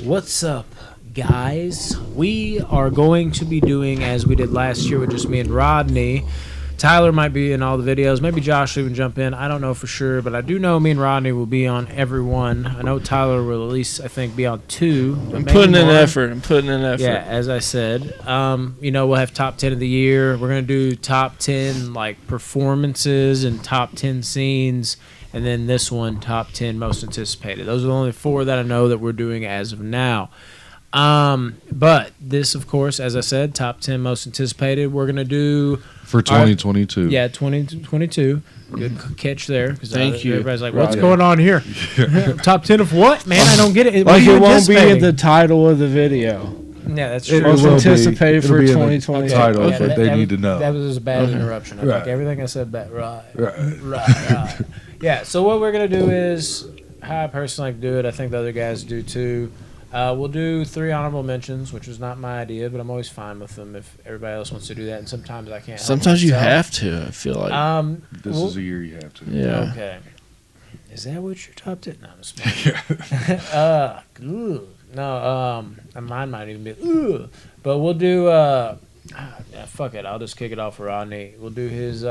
What's up, guys? We are going to be doing as we did last year with just me and Rodney. Tyler might be in all the videos. Maybe Josh will even jump in. I don't know for sure, but I do know me and Rodney will be on every one. I know Tyler will at least, I think, be on 2. I'm putting in effort. Yeah, as I said. We'll have top 10 of the year. We're going to do top 10 performances and top 10 scenes. And then this one, top 10 most anticipated. Those are the only 4 that I know that we're doing as of now. But this, of course, as I said, top 10 most anticipated. We're going to do... For 2022. Yeah, 2022. Good catch there. Thank you. Everybody's like, what's going on here? Top 10 of what? Man, I don't get it. It won't be in the title of the video. Yeah, that's true. Most anticipated for 2022. Title, but they need to know. That was a bad interruption. I think everything I said back. Right. Yeah, so what we're going to do is, how I personally like to do it, I think the other guys do too. We'll do 3 honorable mentions, which was not my idea, but I'm always fine with them if everybody else wants to do that. And sometimes I can't. Sometimes you have to. I feel like this is a year you have to. Yeah. Okay. Is that what your top 10? No, I'm just No. Mine might even be. But we'll do. Fuck it. I'll just kick it off for Rodney. We'll do his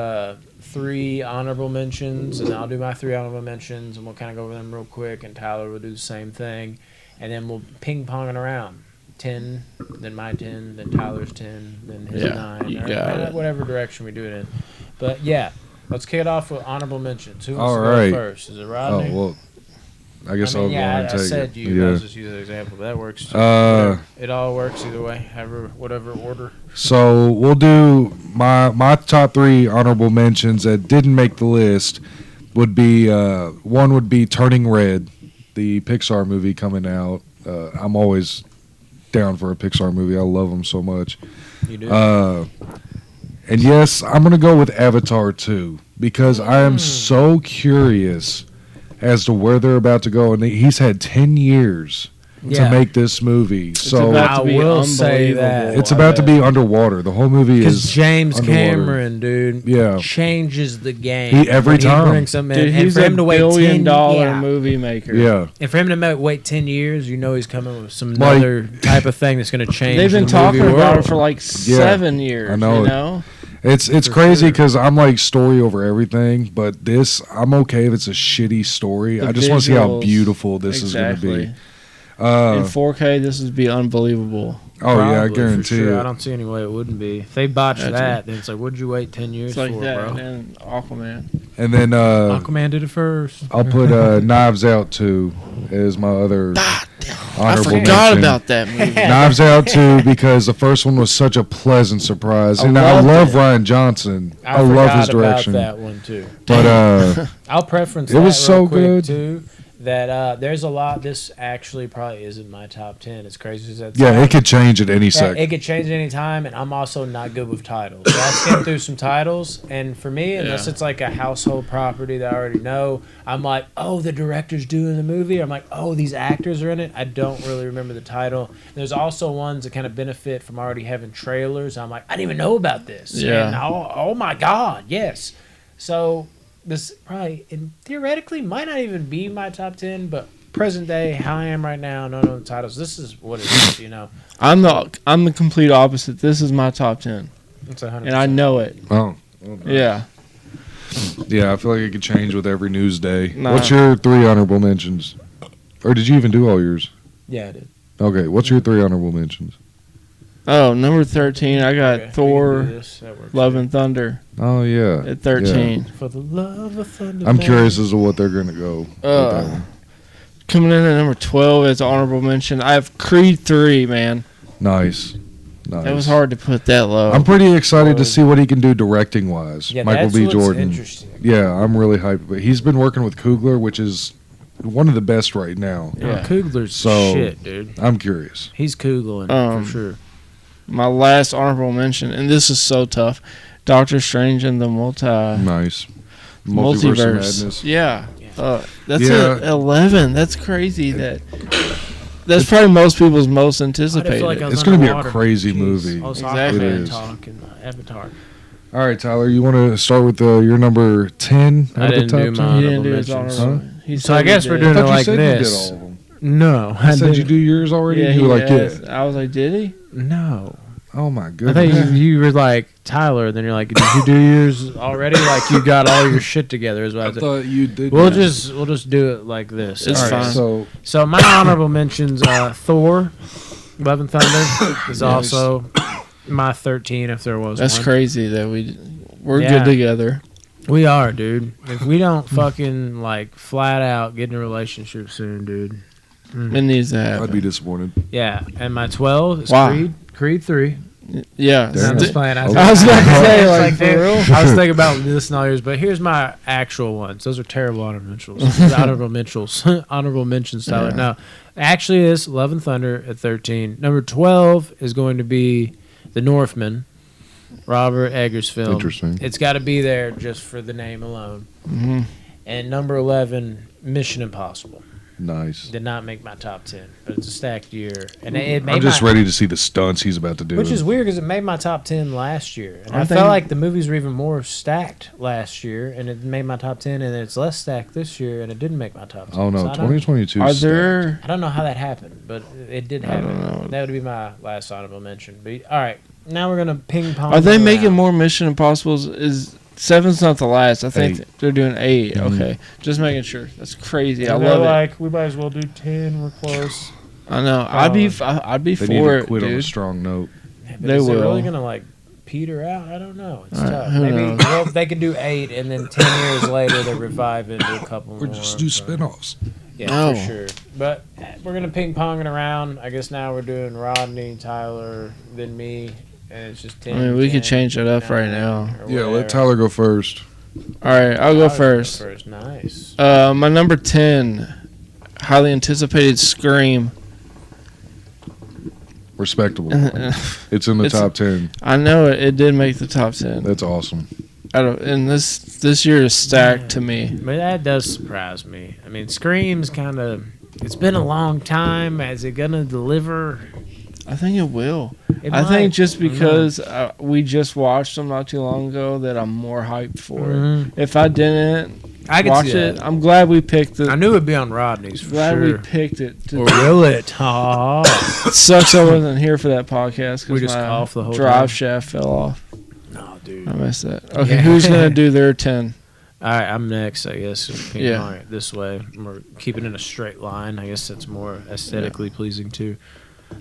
3 honorable mentions, and I'll do my 3 honorable mentions, and we'll kind of go over them real quick. And Tyler will do the same thing. And then we'll ping-pong it around. 10, then my 10, then Tyler's 10, then his 9. You got it. Whatever direction we do it in. But, yeah, let's kick it off with honorable mentions. Who wants All to right. go first? Is it Rodney? Oh, well, I guess I'll go and I take said it. you. Yeah. Let's just use an example. But that works, too. It all works either way, whatever order. So we'll do my top 3 honorable mentions that didn't make the list would be, one would be Turning Red, the Pixar movie coming out. I'm always down for a Pixar movie. I love them so much. You do? And yes, I'm going to go with Avatar 2 because I am so curious as to where they're about to go. And he's had 10 years to make this movie. So I will say that. It's about to be underwater. The whole movie is Because James underwater. Cameron, dude, changes the game. Every time. He brings something in. Dude, And he's for him a to wait $1 billion 10, movie maker. Yeah. And for him to wait 10 years, you know he's coming with some other type of thing that's going to change. They've been the talking movie about world. it for like 7 years. I know. You know? It's crazy because I'm like story over everything, but this, I'm okay if it's a shitty story. The I just want to see how visuals, beautiful this is going to be. in 4K, this would be unbelievable. Oh, yeah, I Probably, guarantee for sure. it. I don't see any way it wouldn't be. If they botch that, then it's like, what'd you wait 10 years It's like for, that, bro? and Aquaman. And then Aquaman did it first. I'll put Knives Out 2 as my other I honorable forgot mention. about that movie. Knives Out 2 because the first one was such a pleasant surprise. And I love Ryan Johnson. I love his direction. I forgot about that one, too. But I'll preference it that was so real quick, good. too. That there's a lot. This actually probably isn't my top 10. It's crazy as that yeah, sounds. it could change at any second. It could change at any time, and I'm also not good with titles. So I skip through some titles, and for me, unless it's like a household property that I already know, I'm like, oh, the director's doing the movie. I'm like, oh, these actors are in it. I don't really remember the title. There's also ones that kind of benefit from already having trailers. I'm like, I didn't even know about this. Yeah. And oh my God, yes. So this probably, and theoretically, might not even be my top 10, but present day, how I am right now, no the titles. This is what it is, you know. I'm the complete opposite. This is my top 10, It's 100%. and I know it. Oh. Yeah. Yeah, I feel like it could change with every news day. Nah. What's your 3 honorable mentions? Or did you even do all yours? Yeah, I did. Okay, what's your 3 honorable mentions? Oh, number 13, I got Okay, we can do Thor, this. That works. Love and Thunder Oh, yeah. at 13. For the love of thunder. I'm curious as to what they're going to go with that one. Coming in at number 12 as honorable mention, I have Creed 3, man. Nice. That was hard to put that low. I'm pretty excited to see what he can do directing-wise. Yeah, Michael that's B. what's Jordan. interesting. Yeah, I'm really hyped. But he's been working with Coogler, which is one of the best right now. Yeah, Coogler's So- shit, dude. I'm curious. He's Coogling for sure. My last honorable mention, and this is so tough, Doctor Strange and the Nice. Multiverse of Madness. Yeah. That's Yeah. at 11. That's crazy. That's probably most people's most anticipated. Like It's going to be a crazy movie. Exactly. It is. Talking Avatar. All right, Tyler, you want to start with your number 10 I out of the didn't top do 10? mine. He didn't do his mentions. honorable. He So said I guess he we're did. doing I it thought you like said you did this. all of them. No, I said you do yours already. Yeah, You he were like, asked. yeah. I was like, did he? No. Oh my I goodness. thought you were like Tyler. Then you're like, did you do yours already? Like you got all your shit together. Is what I I said. thought you did. We'll that. just do it like this. It's All right, fine. So my honorable mentions: Thor, Love and Thunder is also my 13. If there was That's one. crazy that we're Yeah. good together. We are, dude. If we don't fucking like flat out get in a relationship soon, dude. It needs to happen. I'd be disappointed. Yeah, and my 12 is Wow. Creed 3. Yeah. Damn. I'm just playing. I was about to say, It's like, for dude, real? I was thinking about listening to all yours, but here's my actual ones. Those are terrible honorable mentions. Honorable mentions, Tyler. Yeah. No, actually, it's Love and Thunder at 13. Number 12 is going to be The Northman, Robert Eggers' film. Interesting. It's got to be there just for the name alone. Mhm. And number 11, Mission Impossible. Nice. Did not make my top 10, but it's a stacked year, and it made I'm just my, ready to see the stunts he's about to do. which is weird because it made my top 10 last year, and I Aren't felt they- like the movies were even more stacked last year, and it made my top 10, and it's less stacked this year, and it didn't make my top 10. Oh no, So 2022. Are there? I don't know how that happened, but it did I don't happen. know. That would be my last honorable mention. But all right, now we're gonna ping pong. Are they around. making more Mission Impossibles? Is 7's not the last? I think 8. they're doing 8. Mhm. Okay, just making sure. That's crazy. And I they're love it. like, we might as well do 10. We're close. I know. I'd be They need for to it, quit on a dude. strong note. But They is it will. really gonna like peter out? I don't know. It's All right, tough. who Maybe knows? well, they could do 8, and then 10 years later they revive it and do a couple Or more. just do so- spin-offs. Yeah, No. for sure. But we're gonna ping pong it around. I guess now we're doing Rodney, Tyler, then me, and it's just 10. I mean, we could 10, change it up right 9, now. or Yeah, whatever. let Tyler go first. All right, I'll go first. Nice. My number 10, highly anticipated Scream. Respectable. It's in the It's- top 10. I know it did make the top 10. That's awesome. And this year is stacked to me. But that does surprise me. I mean, Scream's kind of. It's been a long time. Is it gonna deliver? I think it will. It I might. think just I don't know. because we just watched them not too long ago that I'm more hyped for Mhm. it. If I didn't I could watch see it, that. I'm glad we picked it. I knew it'd be on Rodney's for Glad we sure. picked it. Or will it? Oh. It sucks I wasn't here for that podcast We because just my coughed the whole drive time. shaft fell off. No, dude. I missed that. Okay, Yeah. who's gonna do their 10? All right, I'm next, I guess. Ping Yeah. pong it this way. We're keeping it in a straight line. I guess that's more aesthetically pleasing too.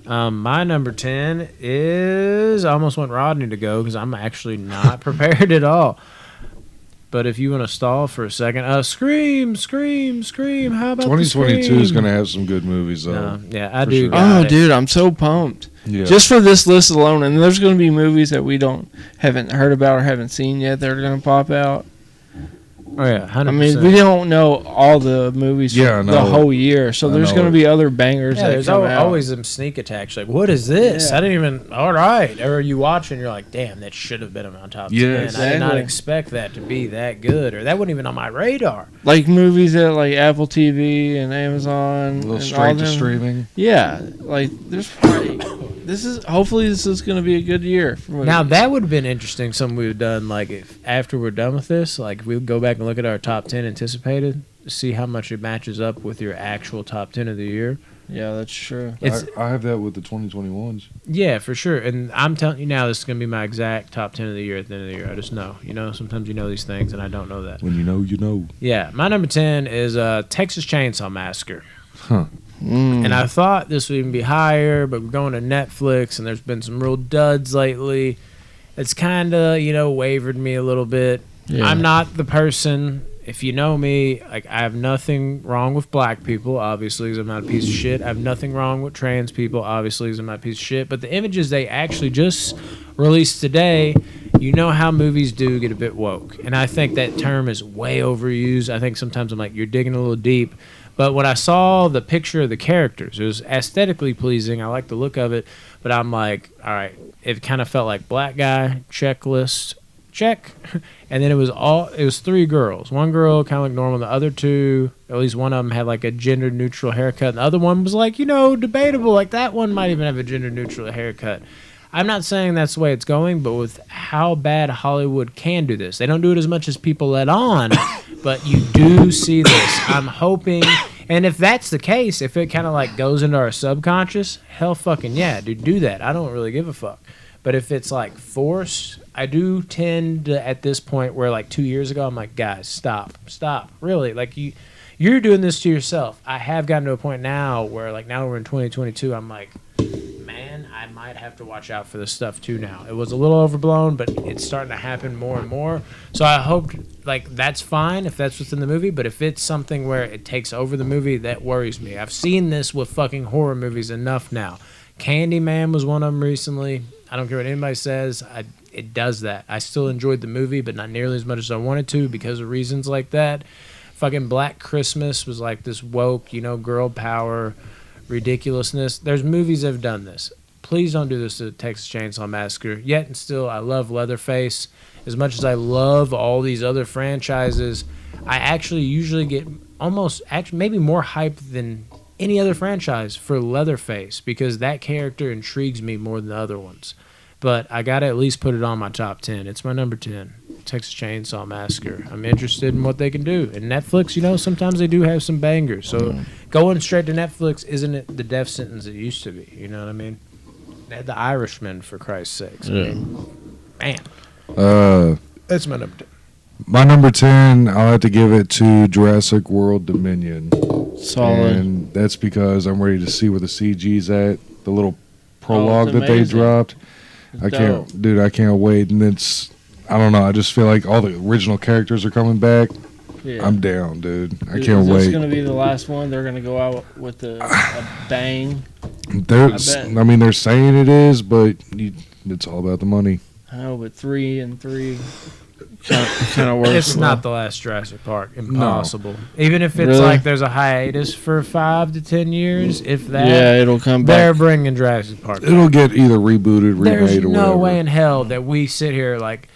My number 10 is I almost want Rodney to go because I'm actually not prepared at all. But if you want to stall for a second, Scream. How about 2022 is going to have some good movies, though. No, yeah, I For do. sure. got Oh, it. dude, I'm so pumped. Yeah. Just for this list alone, and there's going to be movies that we haven't heard about or haven't seen yet that are going to pop out. Oh yeah, 100%. I mean, we don't know all the movies Yeah, for I the know. whole year, so I there's know going to it. be other bangers Yeah, that there's come out. always them sneak attacks. Like, what is this? Yeah. I didn't even. All right, or you watch and you're like, damn, that should have been on my top 10. Yeah, I did not exactly. expect that to be that good, or that wasn't even on my radar. Like movies at like Apple TV and Amazon. a little and straight all to them. streaming. Yeah, like there's probably hopefully this is going to be a good year. For movies. Now that would have been interesting. Something we've done, like if after we're done with this, like if we would go back and look at our top 10 anticipated, see how much it matches up with your actual top 10 of the year. Yeah, that's true. It's I have that with the 2021s. yeah, for sure. And I'm telling you now, this is gonna be my exact top 10 of the year at the end of the year. I just know. You know, sometimes you know these things, and I don't know that. When you know, you know. Yeah, my number 10 is Texas Chainsaw Massacre. Huh. And I thought this would even be higher, but we're going to Netflix, and there's been some real duds lately. It's kind of, wavered me a little bit. Yeah. I'm not the person, if you know me, like I have nothing wrong with black people, obviously, because I'm not a piece of shit. I have nothing wrong with trans people, obviously, because I'm not a piece of shit. But the images they actually just released today, you know how movies do get a bit woke. And I think that term is way overused. I think sometimes I'm like, you're digging a little deep. But when I saw the picture of the characters, it was aesthetically pleasing. I like the look of it. But I'm like, all right, it kind of felt like black guy, checklist, check. And then it was 3 girls. One girl kind of like normal. The other 2, at least one of them had like a gender neutral haircut. And the other one was like, debatable. Like that one might even have a gender neutral haircut. I'm not saying that's the way it's going, but with how bad Hollywood can do this, they don't do it as much as people let on, but you do see this. I'm hoping And if that's the case, if it kind of like goes into our subconscious, hell fucking yeah, dude, do that. I don't really give a fuck. But if it's like forced, I do tend to, at this point where like 2 years ago, I'm like, guys, stop. Really, like you're doing this to yourself. I have gotten to a point now where like now we're in 2022, I'm like, man, I might have to watch out for this stuff too now. It was a little overblown, but it's starting to happen more and more. So I hope like that's fine if that's within the movie, but if it's something where it takes over the movie, that worries me. I've seen this with fucking horror movies enough now. Candyman was one of them recently. I don't care what anybody says. It does that. I still enjoyed the movie, but not nearly as much as I wanted to because of reasons like that. Fucking Black Christmas was like this woke, girl power ridiculousness. There's movies that have done this. Please don't do this to Texas Chainsaw Massacre. Yet and still, I love Leatherface. As much as I love all these other franchises, I actually usually get maybe more hype than any other franchise for Leatherface because that character intrigues me more than the other ones. But I gotta at least put it on my top 10. It's my number 10, Texas Chainsaw Massacre. I'm interested in what they can do. And Netflix, sometimes they do have some bangers. So going straight to Netflix isn't it the death sentence it used to be. You know what I mean? They had The Irishman, for Christ's sakes. Yeah. Man. That's my number 10. My number 10, I'll have to give it to Jurassic World Dominion. Solid. And that's because I'm ready to see where the CG's at. The little prologue that they amazing. dropped. I Dope. can't wait. And I don't know, I just feel like all the original characters are coming back. Yeah. I'm down, dude. I Is can't this wait. going to be the last one? They're going to go out with a bang. They're saying it is, but it's all about the money. I know, but 3 and 3 kind of works. It's well. not the last Jurassic Park. Impossible. Even if it's Really? like there's a hiatus for 5 to 10 years, if that. Yeah, it'll come They're back. bringing Jurassic Park back. It'll get either rebooted, There's remade, or no whatever. way in hell that we sit here like,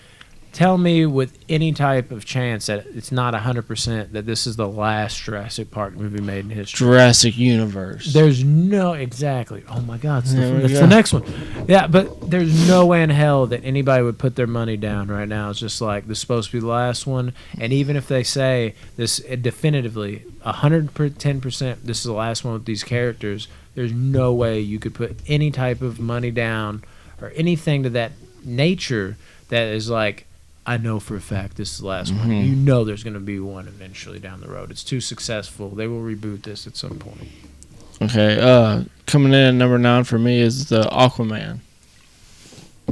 tell me with any type of chance that it's not 100% that this is the last Jurassic Park movie made in history. Jurassic Universe. There's no, exactly. Oh my God, There we that's go. the next one. Yeah, but there's no way in hell that anybody would put their money down right now. It's just like, this is supposed to be the last one. And even if they say this definitively, 110%, this is the last one with these characters, there's no way you could put any type of money down or anything to that nature that is like, I know for a fact this is the last one. You know there's going to be one eventually down the road. It's too successful. They will reboot this at some point. Okay, coming in at number 9 for me is the Aquaman.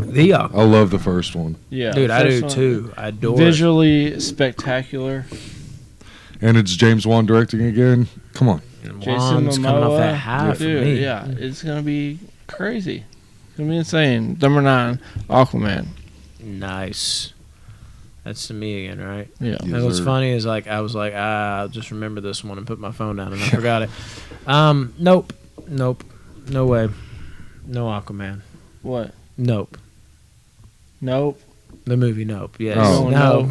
I love the first one. Yeah, Dude, I first do one. too. I adore it. Visually spectacular. And it's James Wan directing again. Come on. And Jason Juan's coming off that Momoa. high for Dude, me. yeah, it's gonna be crazy. It's gonna be insane. Number 9, Aquaman. Nice. That's to me again, right? Yeah. Yes, And what's sir. funny is like I was like, I'll just remember this one and put my phone down and I forgot it. Nope. No way. No Aquaman. What? Nope. Nope. The movie Nope. Yes. Oh. No.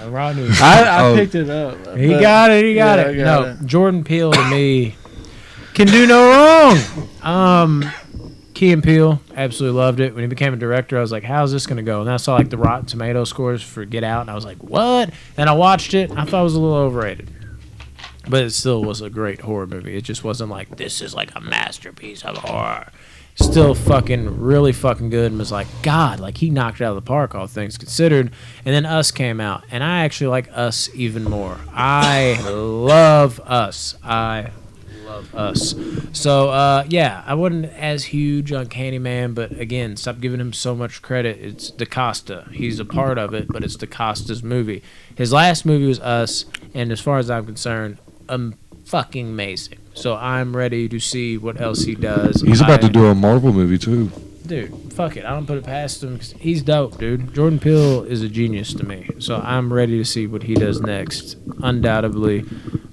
Raw news. I Oh. picked it up. He but- got it. He got Yeah, it. I got No, Jordan Peele to me can do no wrong. Key and Peele, absolutely loved it. When he became a director, I was like, how's this going to go? And then I saw like the Rotten Tomato scores for Get Out, and I was like, what? And I watched it. I thought it was a little overrated. But it still was a great horror movie. It just wasn't like, this is like a masterpiece of horror. Still fucking, really fucking good, and was like, God, like he knocked it out of the park, all things considered. And then Us came out, and I actually like Us even more. I love Us. I love Us. So, yeah, I wasn't as huge on Candyman, but again, stop giving him so much credit. It's DaCosta. He's a part of it, but it's DaCosta's movie. His last movie was Us, and as far as I'm concerned, fucking amazing. So I'm ready to see what else he does. He's about to do a Marvel movie, too. Dude, fuck it. I don't put it past him 'cause he's dope, dude. Jordan Peele is a genius to me. So I'm ready to see what he does next. Undoubtedly.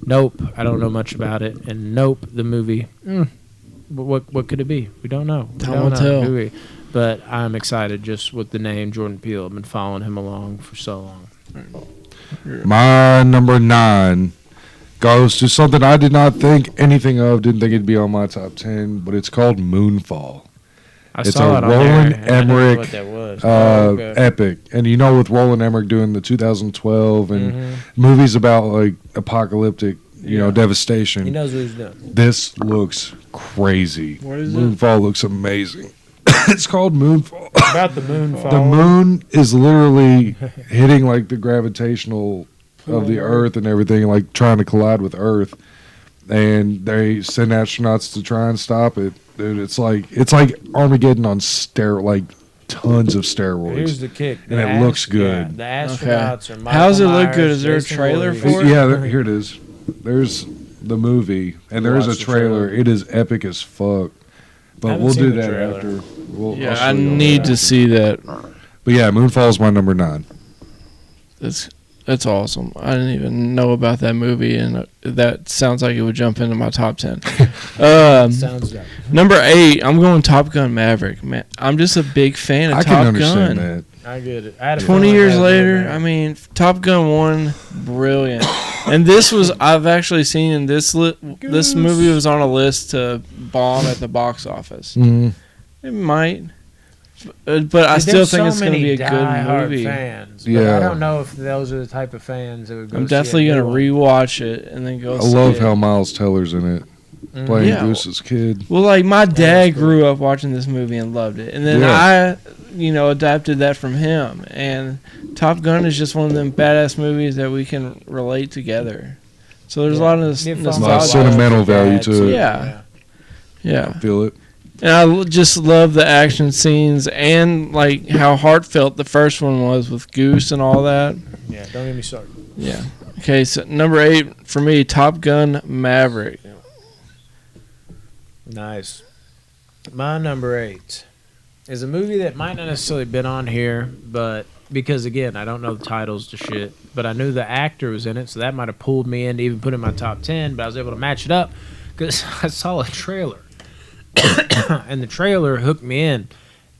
Nope. I don't know much about it. And Nope, the movie. What could it be? We don't know. We Time don't will know, tell. do we? But I'm excited just with the name Jordan Peele. I've been following him along for so long. My number 9 goes to something I did not think anything of. Didn't think it'd be on my top 10, but it's called Moonfall. I It's saw a it on Roland there, and I didn't know Emmerich, what that was. Okay. Epic. And with Roland Emmerich doing the 2012 and Mhm. movies about like apocalyptic devastation. He knows what he's doing. This looks crazy. What is Moonfall looks amazing. It's called Moonfall. About the moon fall. The moon is literally hitting like the gravitational of the Earth and everything, like trying to collide with Earth. And they send astronauts to try and stop it. Dude, it's like Armageddon on like tons of steroids. Here's the kick. And it looks good. Yeah, the astronauts are Michael How's it look Myers, good? Is there a Jason trailer Voorhees. for it? Yeah, here it is. There's the movie, and there is a Watch the trailer. trailer. It is epic as fuck. But haven't we'll seen do the that trailer. after. I'll Yeah, show I you all need that. to see that. But yeah, Moonfall's my number 9. That's awesome. I didn't even know about that movie, and that sounds like it would jump into my top 10. Sounds good. Number 8, I'm going Top Gun Maverick. Man, I'm just a big fan of I Top can understand Gun. that. I get it. I had a 20 feeling years that later, would I happen. mean, Top Gun 1, brilliant. And I've actually seen in this movie was on a list to bomb at the box office. Mhm. It might. But I Dude, still there's think so it's going to many be a good diehard movie. Fans, but Yeah. I don't know if those are the type of fans that would go. I'm see definitely a going new to one. rewatch it and then go I see love it. how Miles Teller's in it, Mhm. playing Yeah. Goose's kid. Well, like my dad that's cool. grew up watching this movie and loved it, and then Yeah. I, adapted that from him. And Top Gun is just one of them badass movies that we can relate together. So there's a lot of It falls nostalgia. A lot of out sentimental with your value dad, to too. it. Yeah. Yeah, Feel it. and I just love the action scenes and like how heartfelt the first one was with Goose and all that. Yeah, don't get me started. Yeah. Okay, so number 8 for me, Top Gun Maverick. Nice. My number 8 is a movie that might not necessarily been on here, but because again, I don't know the titles to shit, but I knew the actor was in it, so that might have pulled me in to even put it in my top 10, but I was able to match it up because I saw a trailer. And the trailer hooked me in.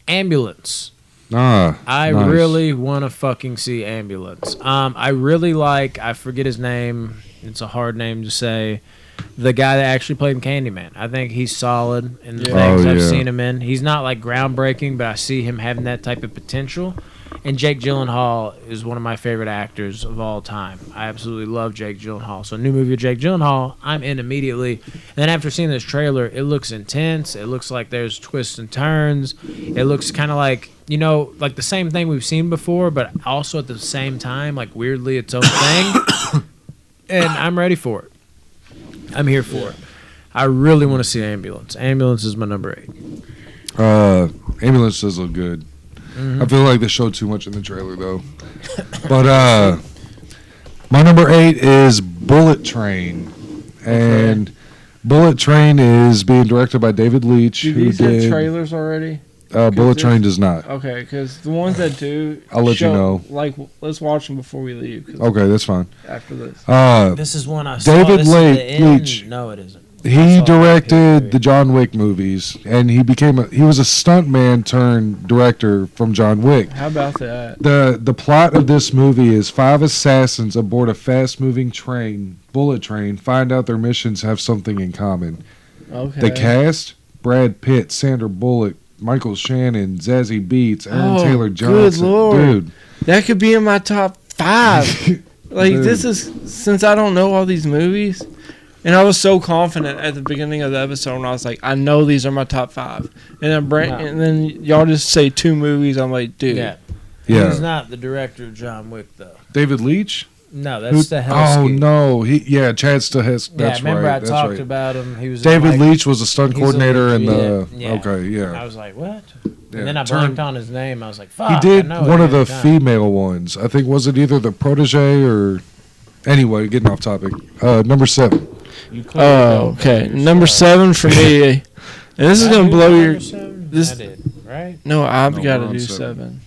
Ambulance. I Nice. really want to fucking see Ambulance. I really like, I forget his name. It's a hard name to say. The guy that actually played in Candyman. I think he's solid in the Yeah. things Oh, I've yeah. seen him in. He's not like groundbreaking, but I see him having that type of potential. And Jake Gyllenhaal is one of my favorite actors of all time. I absolutely love Jake Gyllenhaal. So, new movie with Jake Gyllenhaal, I'm in immediately. And then after seeing this trailer, it looks intense. It looks like there's twists and turns. It looks kind of like, like the same thing we've seen before, but also at the same time, like weirdly its own thing. And I'm ready for it. I'm here for it. I really want to see Ambulance. Ambulance is my number 8. Ambulance does look good. Mm-hmm. I feel like they showed too much in the trailer though. But my number 8 is Bullet Train, and Bullet Train is being directed by David Leitch, Do who these have did trailers already? Bullet Train does not. Okay, because the ones that do, I'll let you know. Like, let's watch them before we leave. 'Cause Okay, that's fine. after this. This is one I saw. David This is the end. Leitch. No, it isn't. I He saw directed that the John Wick movies, and he was a stuntman turned director from John Wick. How about that? The plot of this movie is 5 assassins aboard a fast-moving train, bullet train, find out their missions have something in common. Okay. The cast: Brad Pitt, Sandra Bullock, Michael Shannon, Zazie Beetz, Aaron Oh, Taylor good Johnson. Lord. Dude. That could be in my top 5. Like, Dude. this is, since I don't know all these movies, and I was so confident at the beginning of the episode when I was like, I know these are my top 5. And then, Wow. and then y'all just say 2 movies. I'm like, dude. Yeah. Yeah. He's not the director of John Wick, though. David Leitch? No, that's Who- the Hellsky. Oh, no. Chad Stahelski. Yeah, That's remember right. I That's talked right. about him. He was David in, like, Leitch was a stunt he's a coordinator in the. legit- yeah. Okay, yeah. I was like, what? Yeah, And then I turned- blanked on his name. I was like, fuck. He I did know one it of the every time. female ones. I think, was it either the protege or. Anyway, getting off topic. Number 7. You clearly Oh, don't okay. know Number yourself. 7 for me. And this is Did I going to do blow my your. number 7? this- I did, right? No, I've No, got we're to on do 7.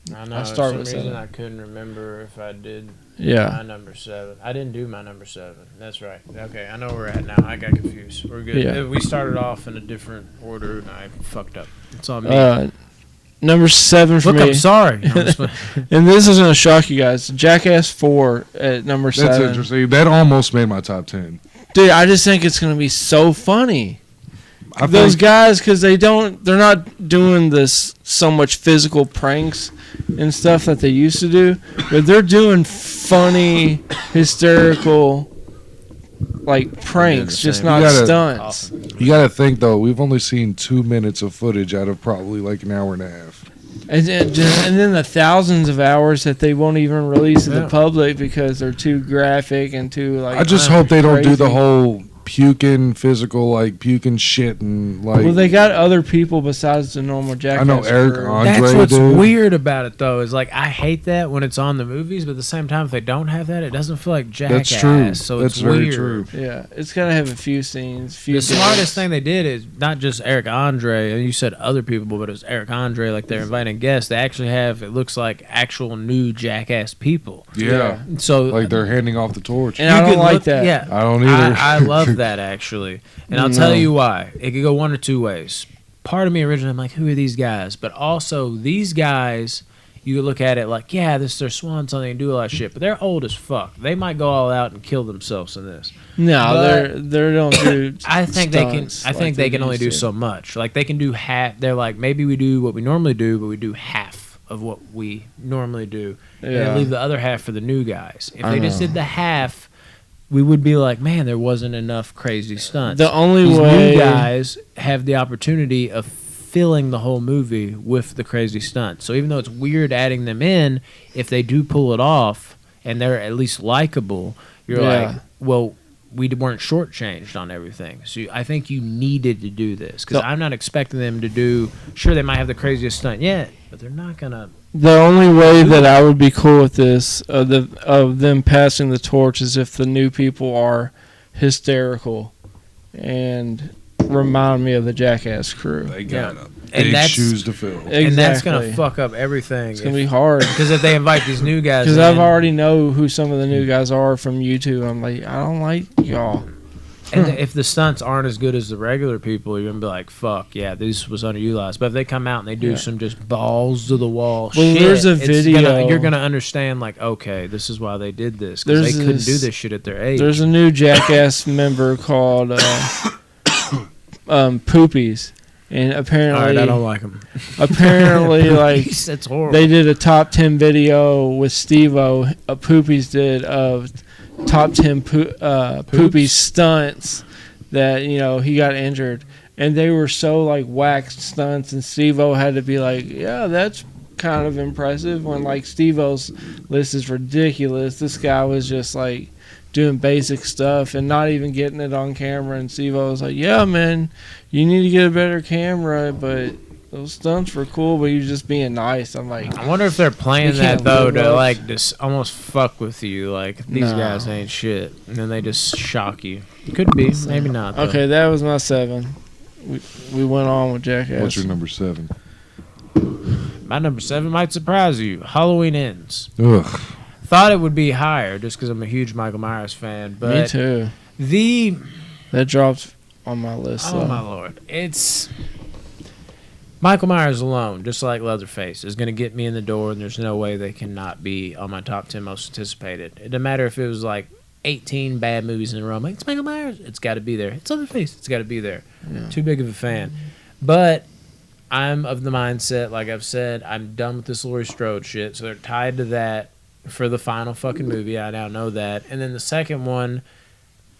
7. I know. I start for with some reason 7. I couldn't remember if I did my Yeah. number 7. I didn't do my number 7. That's right. Okay, I know where we're at now. I got confused. We're good. Yeah. We started off in a different order, and I fucked up. It's on me. Number 7 for Look, me. I'm sorry. I'm just- And this is going to shock you guys. Jackass 4 at number 7. That's interesting. That almost made my top 10. Dude, I just think it's going to be so funny. I Those think- guys, because they're not doing this so much physical pranks and stuff that they used to do, but they're doing funny, hysterical, like pranks, the just same. not You gotta- stunts. You got to think though. We've only seen 2 minutes of footage out of probably like an hour and a half. And then the thousands of hours that they won't even release to Yeah. the public because they're too graphic and too like. I just hope they don't do the crazy. whole puking physical, like puking shit and like. Well, they got other people besides the normal Jackass. I know Eric crew. Andre That's what's did. weird about it, though, is like I hate that when it's on the movies, but at the same time, if they don't have that, it doesn't feel like Jackass. That's true. So That's it's very weird. true. Yeah, it's gotta have a few scenes. Few The smartest jokes. thing they did is not just Eric Andre, and you said other people, but it was Eric Andre. Like they're inviting guests. They actually have, it looks like actual new Jackass people. Yeah. So Like they're handing off the torch. And I don't could like look- that. Yeah, I don't either. I love that actually, and I'll tell you why. It could go one or two ways. Part of me originally, I'm like, who are these guys? But also, these guys, you could look at it like, yeah, this is their swan song. They can do a lot of shit, but they're old as fuck. They might go all out and kill themselves in this. No, But they don't do. I think they can. stunts I think like they can only used do to. so much. Like they can do half. They're like, maybe we do what we normally do, but we do half of what we normally do, Yeah. and leave the other half for the new guys. If I they just know. did the half, we would be like, man, there wasn't enough crazy stunts. The only These way new guys have the opportunity of filling the whole movie with the crazy stunts. So even though it's weird adding them in, if they do pull it off and they're at least likable, you're Yeah. like, well, we weren't shortchanged on everything. So I think you needed to do this because No. I'm not expecting them to do. Sure, they might have the craziest stunt yet, but they're not gonna. The only way that I would be cool with this of them passing the torch is if the new people are hysterical and remind me of the Jackass crew. They got Yeah. a And big that's- shoes to fill. And that's gonna Exactly. fuck up everything. It's gonna be hard Because if they invite these new guys, because I've in- already know who some of the new guys are from YouTube. I'm like, I don't like y'all. And if the stunts aren't as good as the regular people, you're gonna be like, "Fuck yeah, this was underutilized." But if they come out and they do Yeah. some just balls to the wall Well, shit, there's a it's video- you're gonna understand like, okay, this is why they did this because they There's couldn't this- do this shit at their age. There's a new Jackass member called Poopies, and apparently, All right, I don't like them. apparently, like That's horrible. they did a top 10 video with Steve-O. Poopies did of top 10 Poopy stunts that he got injured, and they were so like waxed stunts, and Steve-O had to be like, yeah, that's kind of impressive, when like Steve-O's list is ridiculous. This guy was just like doing basic stuff and not even getting it on camera, and Steve-O was like, yeah man, you need to get a better camera, but those stunts were cool, but you're just being nice. I'm like, I wonder if they're playing They that can't though live to up. like just almost fuck with you, like these No. guys ain't shit, and then they just shock you. Could be, maybe not. Though. okay, that was my 7. We went on with Jackass. What's your number 7? My number 7 might surprise you. Halloween Ends. Ugh. Thought it would be higher just because I'm a huge Michael Myers fan, but Me too. the That dropped on my list. oh though. my lord, it's Michael Myers alone, just like Leatherface, is going to get me in the door, and there's no way they cannot be on my top 10 most anticipated. It doesn't matter if it was like 18 bad movies in a row. I'm like, it's Michael Myers, it's got to be there. It's Leatherface, it's got to be there. Yeah. Too big of a fan, but I'm of the mindset, like I've said, I'm done with this Laurie Strode shit, so they're tied to that for the final fucking movie. I now know that. And then the second one,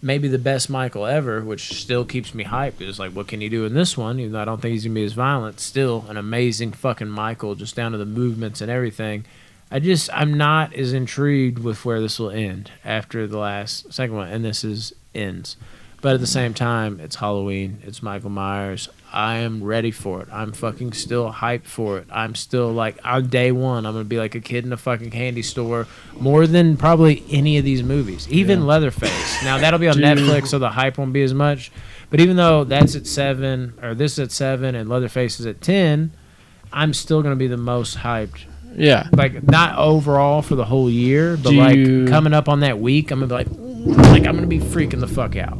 maybe the best Michael ever, which still keeps me hyped, is like, what can he do in this one? Even though I don't think he's going to be as violent, still an amazing fucking Michael, just down to the movements and everything. I'm not as intrigued with where this will end after the second one, and this ends. But at the same time, it's Halloween, it's Michael Myers. I am ready for it. I'm fucking still hyped for it. I'm still like, on day one, I'm going to be like a kid in a fucking candy store more than probably any of these movies. Even Leatherface. Now, that'll be on Netflix, so the hype won't be as much. But even though that's at 7, or this is at 7, and Leatherface is at 10, I'm still going to be the most hyped. Yeah. Like, not overall for the whole year, but Do like you- coming up on that week, I'm going to be like I'm going to be freaking the fuck out.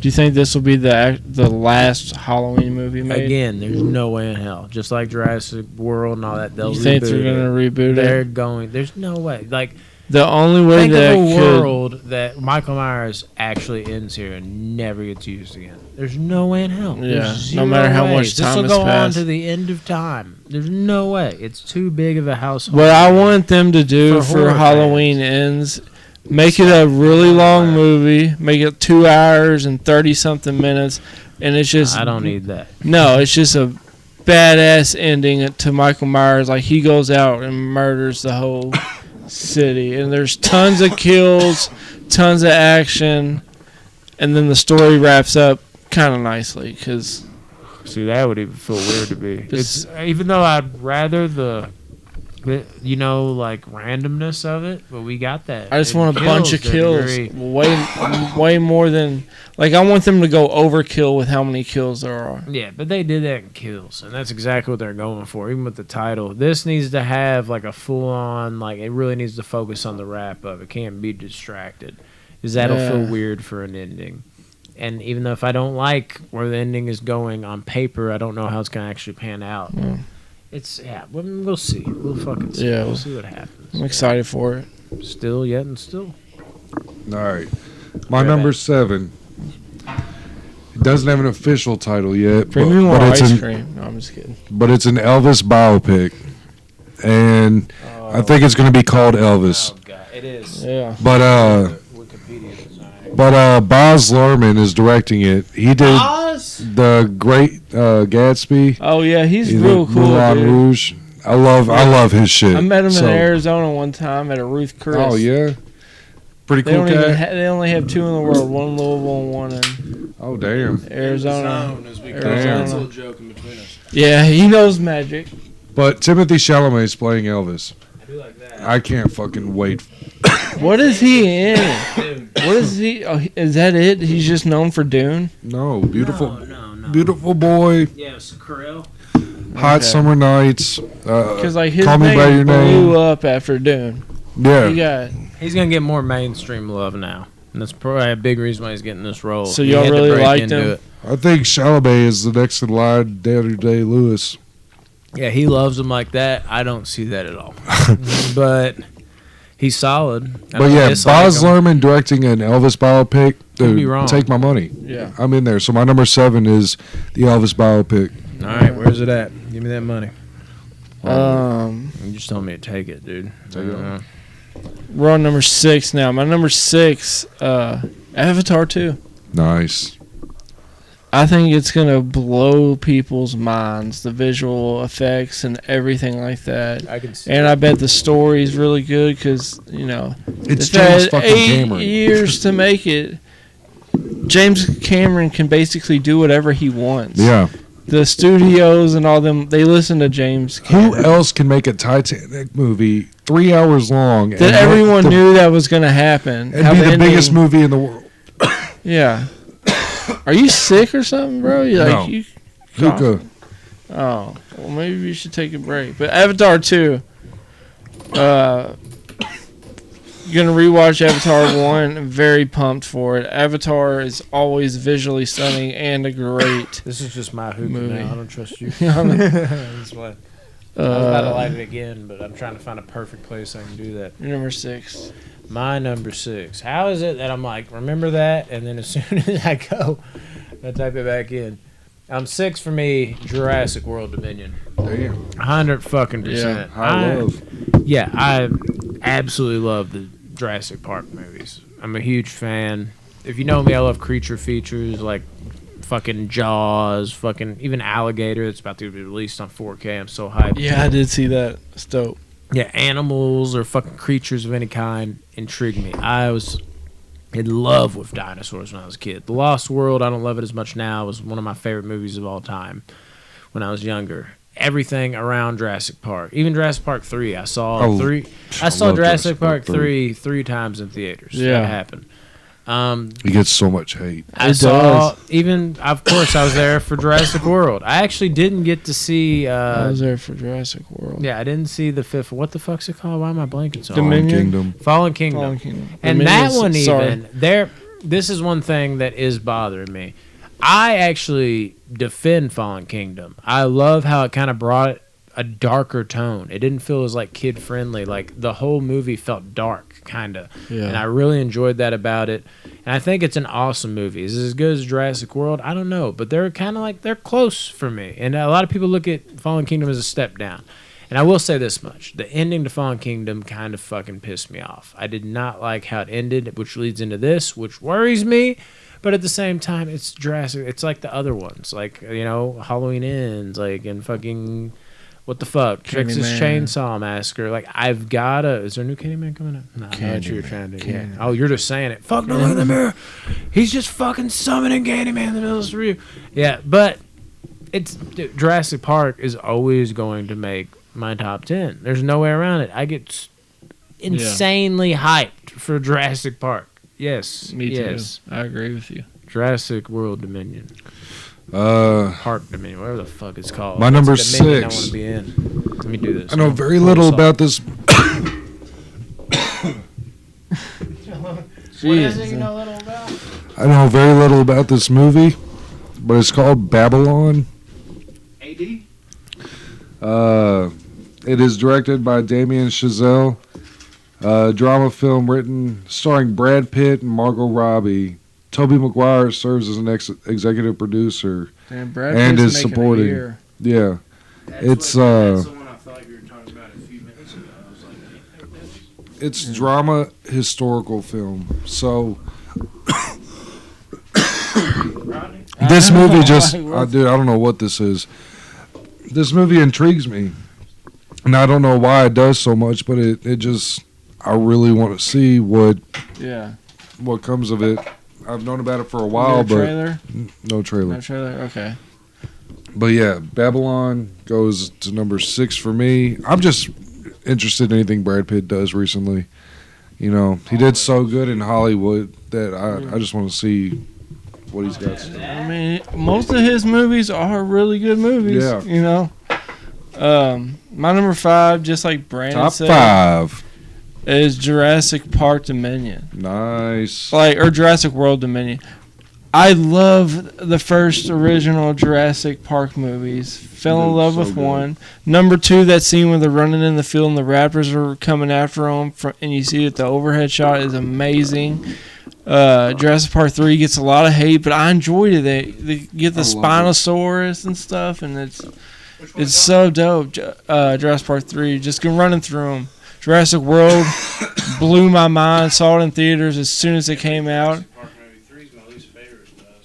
Do you think this will be the last Halloween movie made? Again, there's no way in hell. Just like Jurassic World and all that, they'll You think reboot they're it. gonna reboot They're it? going. There's no way. Like, The only way think that of a could, world that Michael Myers actually ends here and never gets used again. There's no way in hell. Yeah, There's no zero matter how way. much time this will has go on passed. to the end of time. There's no way. It's too big of a household. what I want them to do For for horror Halloween Ends Make it a really long movie. Make it 2 hours and 30-something minutes. And it's just... I don't need that. No, it's just a badass ending to Michael Myers. Like, he goes out and murders the whole city. And there's tons of kills, tons of action. And then the story wraps up kind of nicely. Because... See, that would even feel weird to me. It's even though I'd rather the like randomness of it, but we got that. I just want a bunch of kills, way more than like I want them to go overkill with how many kills there are. Yeah, but they did that in Kills, and that's exactly what they're going for. Even with the title, this needs to have like a full on it really needs to focus on the wrap up. It can't be distracted, because that'll feel weird for an ending. And even though if I don't like where the ending is going on paper, I don't know how it's gonna actually pan out. Mm. We'll see. We'll fucking see. Yeah, We'll see what happens. I'm excited for it. Still. All right. My number 7. It doesn't have an official title yet. Bring me more ice cream. No, I'm just kidding. But it's an Elvis biopic. And I think it's going to be called Elvis. Oh, God. It is. Yeah. But Wikipedia design. Baz Luhrmann is directing it. He did the Great Gatsby. Oh yeah, he's real cool, Moulin dude. Rouge. I love his shit. I met him in Arizona one time at a Ruth Chris. Oh yeah, pretty They cool don't guy. they only have 2 in the world, one in Louisville and one in Oh damn. Arizona. Damn. little joke in between us. Yeah, he knows magic. But Timothée Chalamet is playing Elvis. I do like that. I can't fucking wait. What is he in? Dude. What is he? Oh, is that it? He's just known for Dune. No, beautiful, No. beautiful boy. Yeah, it's Carell. Hot Okay. summer nights. Because like his Call Me by name Your blew Name. up after Dune. Yeah. He got He's gonna get more mainstream love now, and that's probably a big reason why he's getting this role. So He y'all had to really break liked into him? it. I think Chalamet is the next in line. Daniel Day-Lewis. Yeah, he loves him like that. I don't see that at all. But he's solid. I But don't yeah, dislike Baz him. Luhrmann directing an Elvis biopic. Could be Dude, wrong. take my money. yeah. I'm in there. So my number 7 is the Elvis biopic. All right, where's it at? Give me that money. Um, You just told me to take it, dude. Take it. we're on number 6 now. My number 6, Avatar 2. Nice. I think it's gonna blow people's minds, the visual effects and everything like that. I can see. And I bet the story's really good because It's it's James had fucking 8 Cameron. years to make it. James Cameron can basically do whatever he wants. Yeah. The studios and all them, they listen to James Who Cameron. else can make a Titanic movie 3 hours long That everyone knew that was gonna happen. and Have be the ending- biggest movie in the world? Yeah. Are you sick or something, bro? You No. you Luca. Oh, well, maybe we should take a break. But Avatar 2, you're going to rewatch Avatar 1. I'm very pumped for it. Avatar is always visually stunning and a great This is just my hoop movie. now. I don't trust you. uh, That's why. I was about to light it again, but I'm trying to find a perfect place I can do that. number 6. My number 6. How is it that I'm like, remember that, and then as soon as I go, I type it back in. 6 for me, Jurassic World Dominion. Damn. 100%. Yeah, High love. Yeah, I absolutely love the Jurassic Park movies. I'm a huge fan. If you know me, I love creature features like fucking Jaws, fucking even Alligator. It's about to be released on 4K. I'm so hyped. Yeah, I did see that. It's dope. Yeah, animals or fucking creatures of any kind intrigue me. I was in love with dinosaurs when I was a kid. The Lost World, I don't love it as much now. It was one of my favorite movies of all time when I was younger. Everything around Jurassic Park, even Jurassic Park 3, I saw Oh, three. I I saw love Jurassic Jurassic Park Park 3 times in theaters. Yeah. That happened. He gets so much hate. I It saw does. even, of course, I was there for Jurassic World. I actually didn't get to see. I was there for Jurassic World. Yeah, I didn't see the fifth. What the fuck's it called? Why am I blanking so hard? Dominion. Kingdom. Fallen Kingdom. Fallen Kingdom. And Dominion that is- one sorry. even there. This is one thing that is bothering me. I actually defend Fallen Kingdom. I love how it kind of brought a darker tone. It didn't feel as like kid friendly. Like the whole movie felt dark, kind of. Yeah. And I really enjoyed that about it. And I think it's an awesome movie. Is it as good as Jurassic World? I don't know, but they're kind of like they're close for me. And a lot of people look at Fallen Kingdom as a step down. And I will say this much. The ending to Fallen Kingdom kind of fucking pissed me off. I did not like how it ended, which leads into this, which worries me. But at the same time, it's Jurassic. It's like the other ones. Like, you know, Halloween Ends, like, and fucking, what the fuck? Texas Chainsaw Massacre. Like, I've gotta. Is there a new Candyman coming up? No, that's what you're trying to do. Yeah. Oh, you're just saying it. Fuck, no, look in the mirror. He's just fucking summoning Candyman in the middle of the review. Yeah, but Jurassic Park is always going to make my top 10. There's no way around it. I get insanely hyped for Jurassic Park. Yes. Me too. I agree with you. Jurassic World Dominion. Park Dominion, whatever the fuck it's called. My number Dominion 6. I want to be in. Let me do this. I know very little about this. What is it you know little about? I know very little about this movie, but it's called Babylon. AD? It is directed by Damien Chazelle. Drama film written starring Brad Pitt and Margot Robbie. Tobey Maguire serves as an executive producer. Damn, Brad and Pitt's is making supporting. a year. Yeah, That's the one I thought you were talking about a few minutes ago. I was like, it's drama historical film. So this movie just, dude, I don't know what this is. This movie intrigues me, and I don't know why it does so much, but it just, I really want to see what comes of it. I've known about it for a while, but trailer? No trailer. No trailer. Okay. But yeah, Babylon goes to number 6 for me. I'm just interested in anything Brad Pitt does recently. You know, he did so good in Hollywood that I just want to see what he's got. I mean, most of his movies are really good movies. Yeah. You know. My number 5, just like Brandon Top said, 5. is Jurassic Park Dominion. Nice. Or Jurassic World Dominion. I love the first original Jurassic Park movies. Fell in love with one. Number 2, that scene where they're running in the field and the raptors are coming after them, and you see that the overhead shot is amazing. Jurassic Park 3 gets a lot of hate, but I enjoyed it. They get the Spinosaurus and stuff, and it's so dope. Jurassic Park 3, just go running through them. Jurassic World blew my mind. Saw it in theaters as soon as it came out.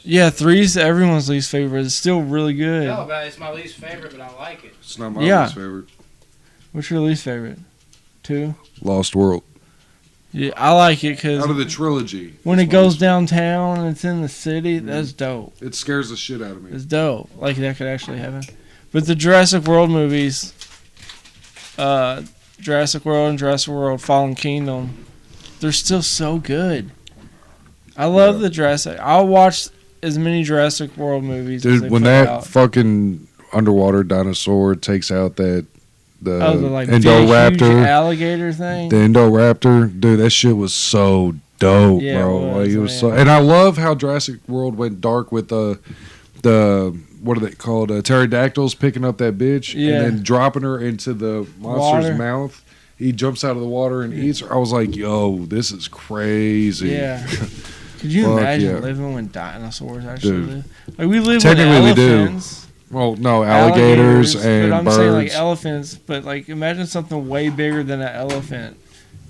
Yeah, 3's everyone's least favorite. It's still really good. No, but it's my least favorite, but I like it. It's not my least favorite. What's your least favorite? 2? Lost World. Yeah, I like it because out of the trilogy, when it goes downtown and it's in the city, that's dope. It scares the shit out of me. It's dope. Like that could actually happen. But the Jurassic World movies, Jurassic World and Jurassic World Fallen Kingdom, they're still so good. I love the Jurassic. I'll watch as many Jurassic World movies. Dude, as they when put that out. fucking underwater dinosaur takes out the like Indoraptor, big, huge alligator thing. The Indoraptor, dude, that shit was so dope, Yeah, bro. it It was was so, and I love how Jurassic World went dark with the what are they called? Pterodactyls picking up that bitch and then dropping her into the monster's mouth. He jumps out of the water and eats her. I was like, yo, this is crazy. Yeah. Could you imagine living when dinosaurs actually live? Like we live with elephants. Well, no, alligators and but I'm birds. saying like elephants, but like imagine something way bigger than an elephant,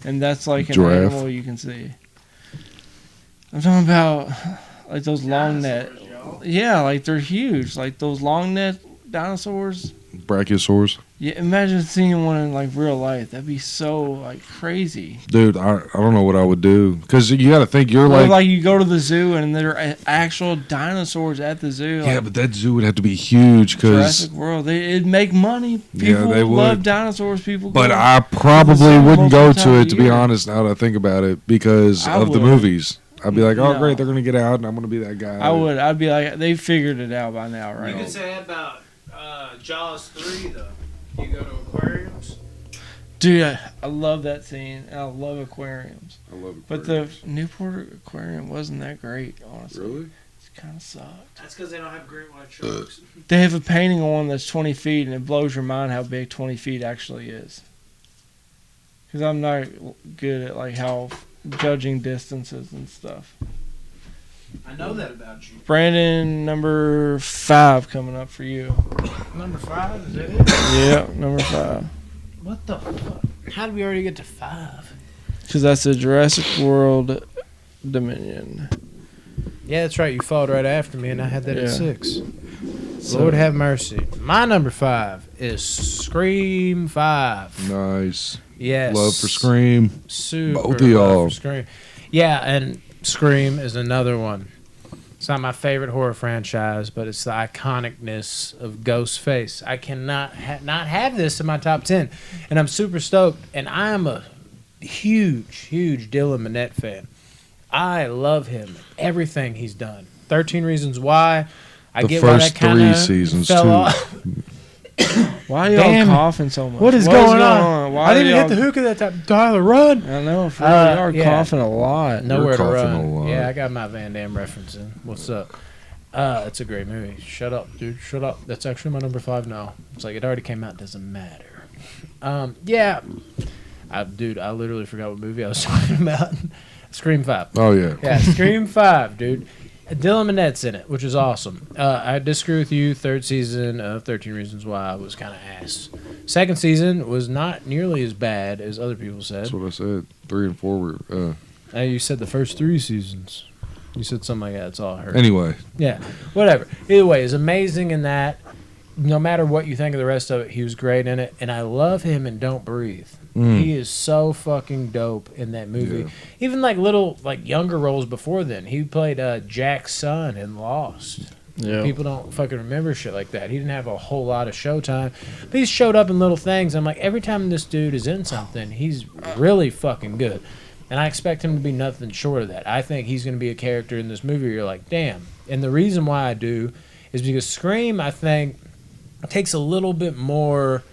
and that's like an animal you can see. I'm talking about like those long neck. Yeah, like they're huge. Like those long neck dinosaurs. Brachiosaurs. Yeah, imagine seeing one in like real life. That'd be so like crazy. Dude, I don't know what I would do because you got to think you're like you go to the zoo and there are actual dinosaurs at the zoo. Yeah, but that zoo would have to be huge because Jurassic World, it'd make money. People they would. Love dinosaurs. People, but I probably wouldn't go to it to be honest. Now that I think about it, because of the movies. I'd be like, oh great, they're gonna get out, and I'm gonna be that guy. I would. I'd be like, they figured it out by now, right? You could say about Jaws 3 though. You go to aquariums. Dude, I love that scene. And I love aquariums. I love aquariums. But the Newport Aquarium wasn't that great, honestly. Really? It kind of sucked. That's because they don't have great white sharks. They have a painting on one that's 20 feet, and it blows your mind how big 20 feet actually is. Because I'm not good at like how judging distances and stuff. I know that about you. Brandon, number 5 coming up for you. Number 5, is that it? Yeah, number 5. What the fuck? How did we already get to 5? Because that's the Jurassic World Dominion. Yeah, that's right. You followed right after me, and I had that at Yeah. 6. So- Lord have mercy. My number 5 is Scream 5. Nice. Yes. Love for Scream. Super Both of love y'all. for Scream. Yeah, and Scream is another one. It's not my favorite horror franchise, but it's the iconicness of Ghostface. I cannot not have this in my top 10, and I'm super stoked. And I am a huge Dylan Minnette fan. I love him, everything he's done. 13 Reasons Why. I The get why first that kind 3 of seasons, fell too. off. Why are y'all Damn it. coughing so much? What is going on? Why I didn't are hit the y'all- hookah that time. Tyler, run! I know, for real, y'all are yeah. coughing a lot. Nowhere to coughing run. a lot. Yeah, I got my Van Damme referencing. What's up? It's a great movie. Shut up, dude. Shut up. That's actually my number 5 now. It's like it already came out. Doesn't matter. Yeah. I literally forgot what movie I was talking about. Scream 5. Oh, yeah. Yeah, Scream 5, dude. Dylan Minnette's in it, which is awesome. I disagree with you. 3rd season of 13 Reasons Why was kind of ass. 2nd season was not nearly as bad as other people said. That's what I said. 3 and 4 were. You said the first 3 seasons. You said something like that. That's all I heard. Anyway. Yeah, whatever. Either way, it's amazing in that. No matter what you think of the rest of it, he was great in it. And I love him in Don't Breathe. He is so fucking dope in that movie. Yeah. Even like little, like younger roles before then. He played Jack's son in Lost. Yeah. People don't fucking remember shit like that. He didn't have a whole lot of showtime, but he showed up in little things. I'm like, every time this dude is in something, he's really fucking good. And I expect him to be nothing short of that. I think he's going to be a character in this movie where you're like, damn. And the reason why I do is because Scream, I think, takes a little bit more,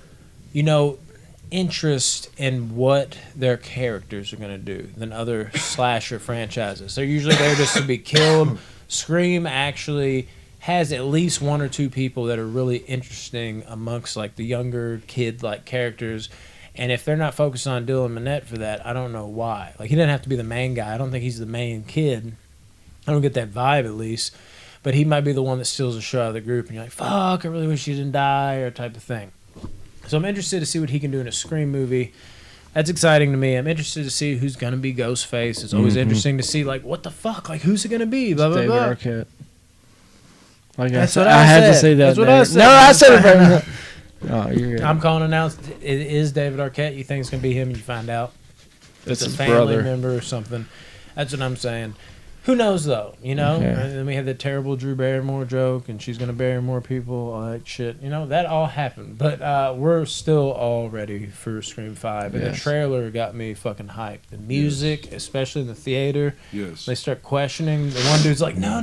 interest in what their characters are going to do than other slasher franchises. They're usually there just to be killed. Scream actually has at least 1 or 2 people that are really interesting amongst like the younger kid like characters. And if they're not focused on Dylan Minnette for that, I don't know why. Like, he doesn't have to be the main guy. I don't think he's the main kid. I don't get that vibe, at least. But he might be the one that steals the show out of the group, and you're like, fuck, I really wish he didn't die, or type of thing. So I'm interested to see what he can do in a Scream movie. That's exciting to me. I'm interested to see who's going to be Ghostface. It's always interesting to see, like, what the fuck? Like, who's it going to be? Blah, blah, David blah. Arquette. Like That's I what said, I had to said. say that. That's what name. I said. No, I said it. Right. Oh, you're good. I'm calling it out. It is David Arquette. You think it's going to be him, and you find out It's it's a his family brother. member or something. That's what I'm saying. Who knows, though, Okay. And then we had the terrible Drew Barrymore joke, and she's going to bury more people, all that shit. That all happened. But we're still all ready for Scream 5. And the Yes. trailer got me fucking hyped. The music, especially in the theater, Yes. they start questioning. The one dude's like, no.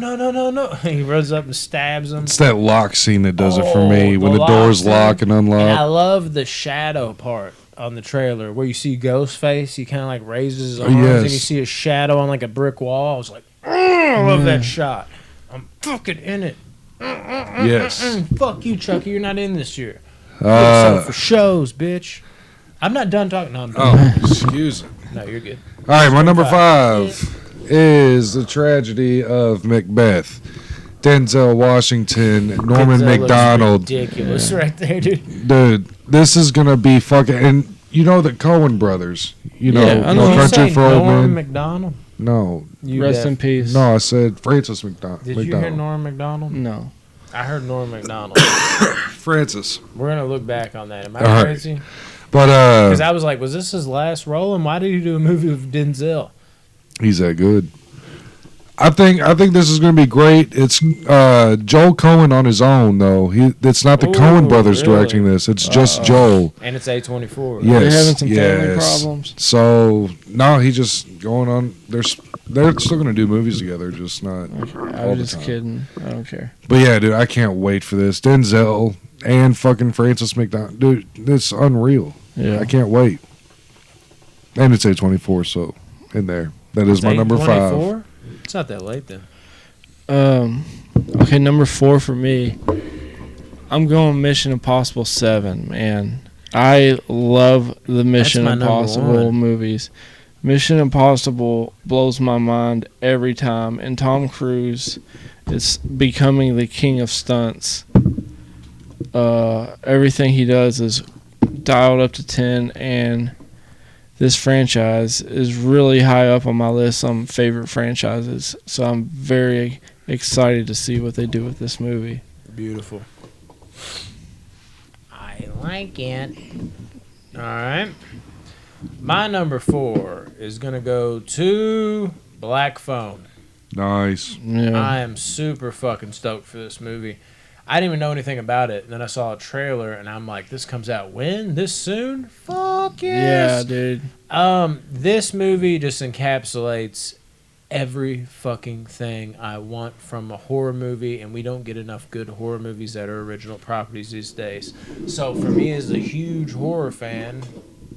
He runs up and stabs him. It's that lock scene that does it for Oh, me. When the lock doors scene. lock and And I unlock. love the shadow part on the trailer where you see Ghostface. He kind of like raises his Oh, arms yes. and you see a shadow on like a brick wall. I was like, I love that shot. I'm fucking in it. Yes. Fuck you, Chucky. You're not in this year. So for shows, bitch. I'm not done talking. No, I'm done. Oh, excuse me. No, you're good. All right, my number 5 is the tragedy of Macbeth. Denzel Washington, Norman Denzel looks McDonald. ridiculous right there, dude. Dude, this is going to be fucking. And you know the Coen brothers. Yeah, I know. No Did you Country say for Old Norm Men. McDonald? No. You Rest def- in peace. No, I said Francis McDonald. Did you hear Norm McDonald? No. I heard Norm McDonald. Francis. We're gonna look back on that. Am I All right. crazy? But Because I was like, was this his last role? And why did he do a movie with Denzel? he's that good. I think this is going to be great. It's Joel Coen on his own though. It's not the Ooh, Coen brothers really? directing this. It's just Joel. And it's A24. Yeah. They're Yes, having some family yes. problems. So no, he's just going on. They're still going to do movies together, just not. I all was the just time. kidding. I don't care. But yeah, dude, I can't wait for this. Denzel and fucking Francis McDonald, dude, it's unreal. Yeah. I can't wait. And it's A24, so in there. That is It's my number 5. A24? It's not that late then. Okay, number 4 for me. I'm going Mission Impossible 7, man. I love the Mission my number Impossible 1. movies. Mission Impossible blows my mind every time, and Tom Cruise is becoming the king of stunts. Everything he does is dialed up to 10, and this franchise is really high up on my list of favorite franchises. So I'm very excited to see what they do with this movie. Beautiful. I like it. All right. My number 4 is going to go to Black Phone. Nice. Yeah. I am super fucking stoked for this movie. I didn't even know anything about it. And then I saw a trailer, and I'm like, this comes out when? This soon? Fuck yes. Yeah, dude. This movie just encapsulates every fucking thing I want from a horror movie, and we don't get enough good horror movies that are original properties these days. So for me, as a huge horror fan,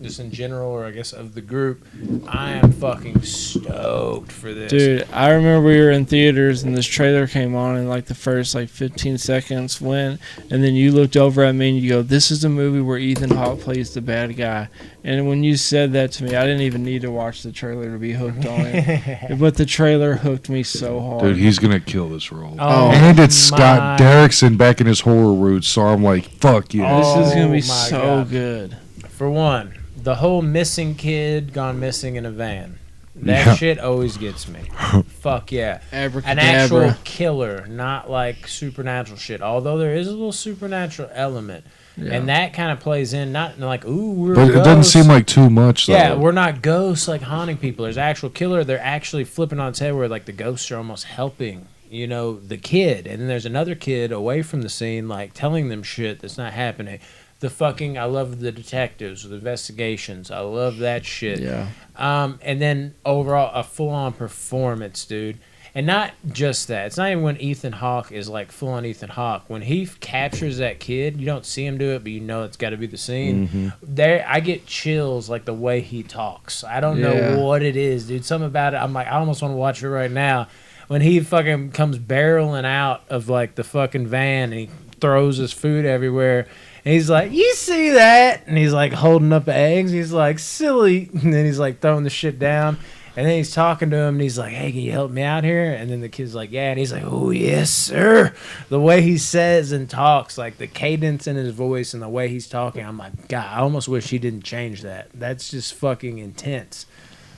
just in general, or I guess of the group, I am fucking stoked for this. Dude, I remember we were in theaters and this trailer came on and like the first like 15 seconds went, and then you looked over at me and you go, this is a movie where Ethan Hawke plays the bad guy. And when you said that to me, I didn't even need to watch the trailer to be hooked on it. But the trailer hooked me so hard. Dude, he's going to kill this role. Oh, and it's Scott Derrickson back in his horror roots, so I'm like, fuck yeah. This is going to be my so God. good. For one, the whole missing kid gone missing in a van. That shit always gets me. Fuck yeah. An actual killer, not like supernatural shit. Although there is a little supernatural element. Yeah. And that kind of plays in, not like, ooh, we're But ghosts. It doesn't seem like too much, though. Yeah, we're not ghosts like haunting people. There's actual killer. They're actually flipping on its head where like the ghosts are almost helping, you know, the kid. And then there's another kid away from the scene, like telling them shit that's not happening. I love the detectives, the investigations. I love that shit. Yeah. And then overall, a full-on performance, dude. And not just that. It's not even when Ethan Hawke is like full-on Ethan Hawke. When he captures that kid, you don't see him do it, but you know it's got to be the scene. Mm-hmm. There, I get chills like the way he talks. I don't know what it is, dude. Something about it. I'm like, I almost want to watch it right now. When he fucking comes barreling out of like the fucking van and he throws his food everywhere. And he's like, you see that? And he's like holding up eggs. He's like, silly. And then he's like throwing the shit down. And then he's talking to him and he's like, hey, can you help me out here? And then the kid's like, yeah. And he's like, oh, yes, sir. The way he says and talks, like the cadence in his voice and the way he's talking, I'm like, God, I almost wish he didn't change that. That's just fucking intense.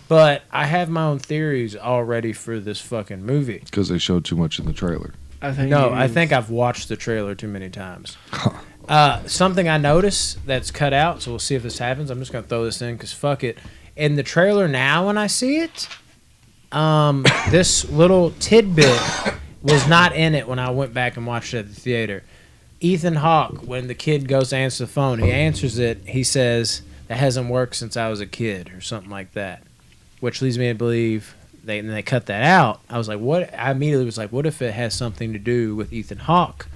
But I have my own theories already for this fucking movie. Because they showed too much in the trailer. I think I've watched the trailer too many times. Something I noticed that's cut out, so we'll see if this happens. I'm just going to throw this in because fuck it. In the trailer now when I see it, this little tidbit was not in it when I went back and watched it at the theater. Ethan Hawke, when the kid goes to answer the phone, he answers it. He says, that hasn't worked since I was a kid or something like that, which leads me to believe they cut that out. I was like, what? I immediately was like, what if it has something to do with Ethan Hawke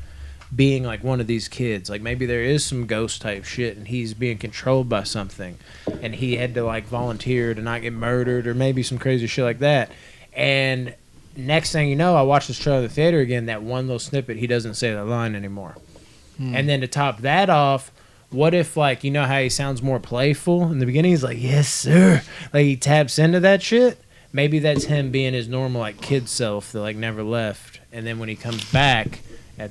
being like one of these kids? Like maybe there is some ghost type shit and he's being controlled by something and he had to like volunteer to not get murdered or maybe some crazy shit like that. And next thing you know, I watched this trailer in the theater again, that one little snippet, he doesn't say that line anymore. And then to top that off, what if like, you know how he sounds more playful in the beginning? He's like, yes, sir. Like he taps into that shit. Maybe that's him being his normal like kid self that like never left. And then when he comes back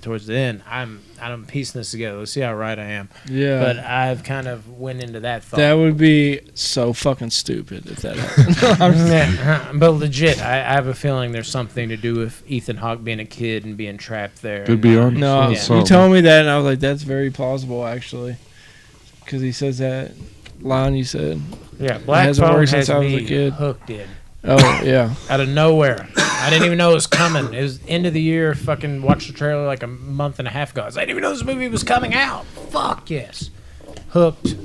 towards the end, I'm piecing this together. Let's see how right I am. Yeah. But I've kind of went into that thought. That would be so fucking stupid if that happened. But legit, I have a feeling there's something to do with Ethan Hawke being a kid and being trapped there. Could be on. No, Yeah. you told me that, and I was like, that's very plausible, actually. Because he says that line you said. Yeah, Black Phone worked has since I was a me kid. hooked in. Oh, yeah. Out of nowhere. I didn't even know it was coming. It was end of the year. Fucking watched the trailer like a month and a half ago. I didn't even know this movie was coming out. Fuck yes. Hooked.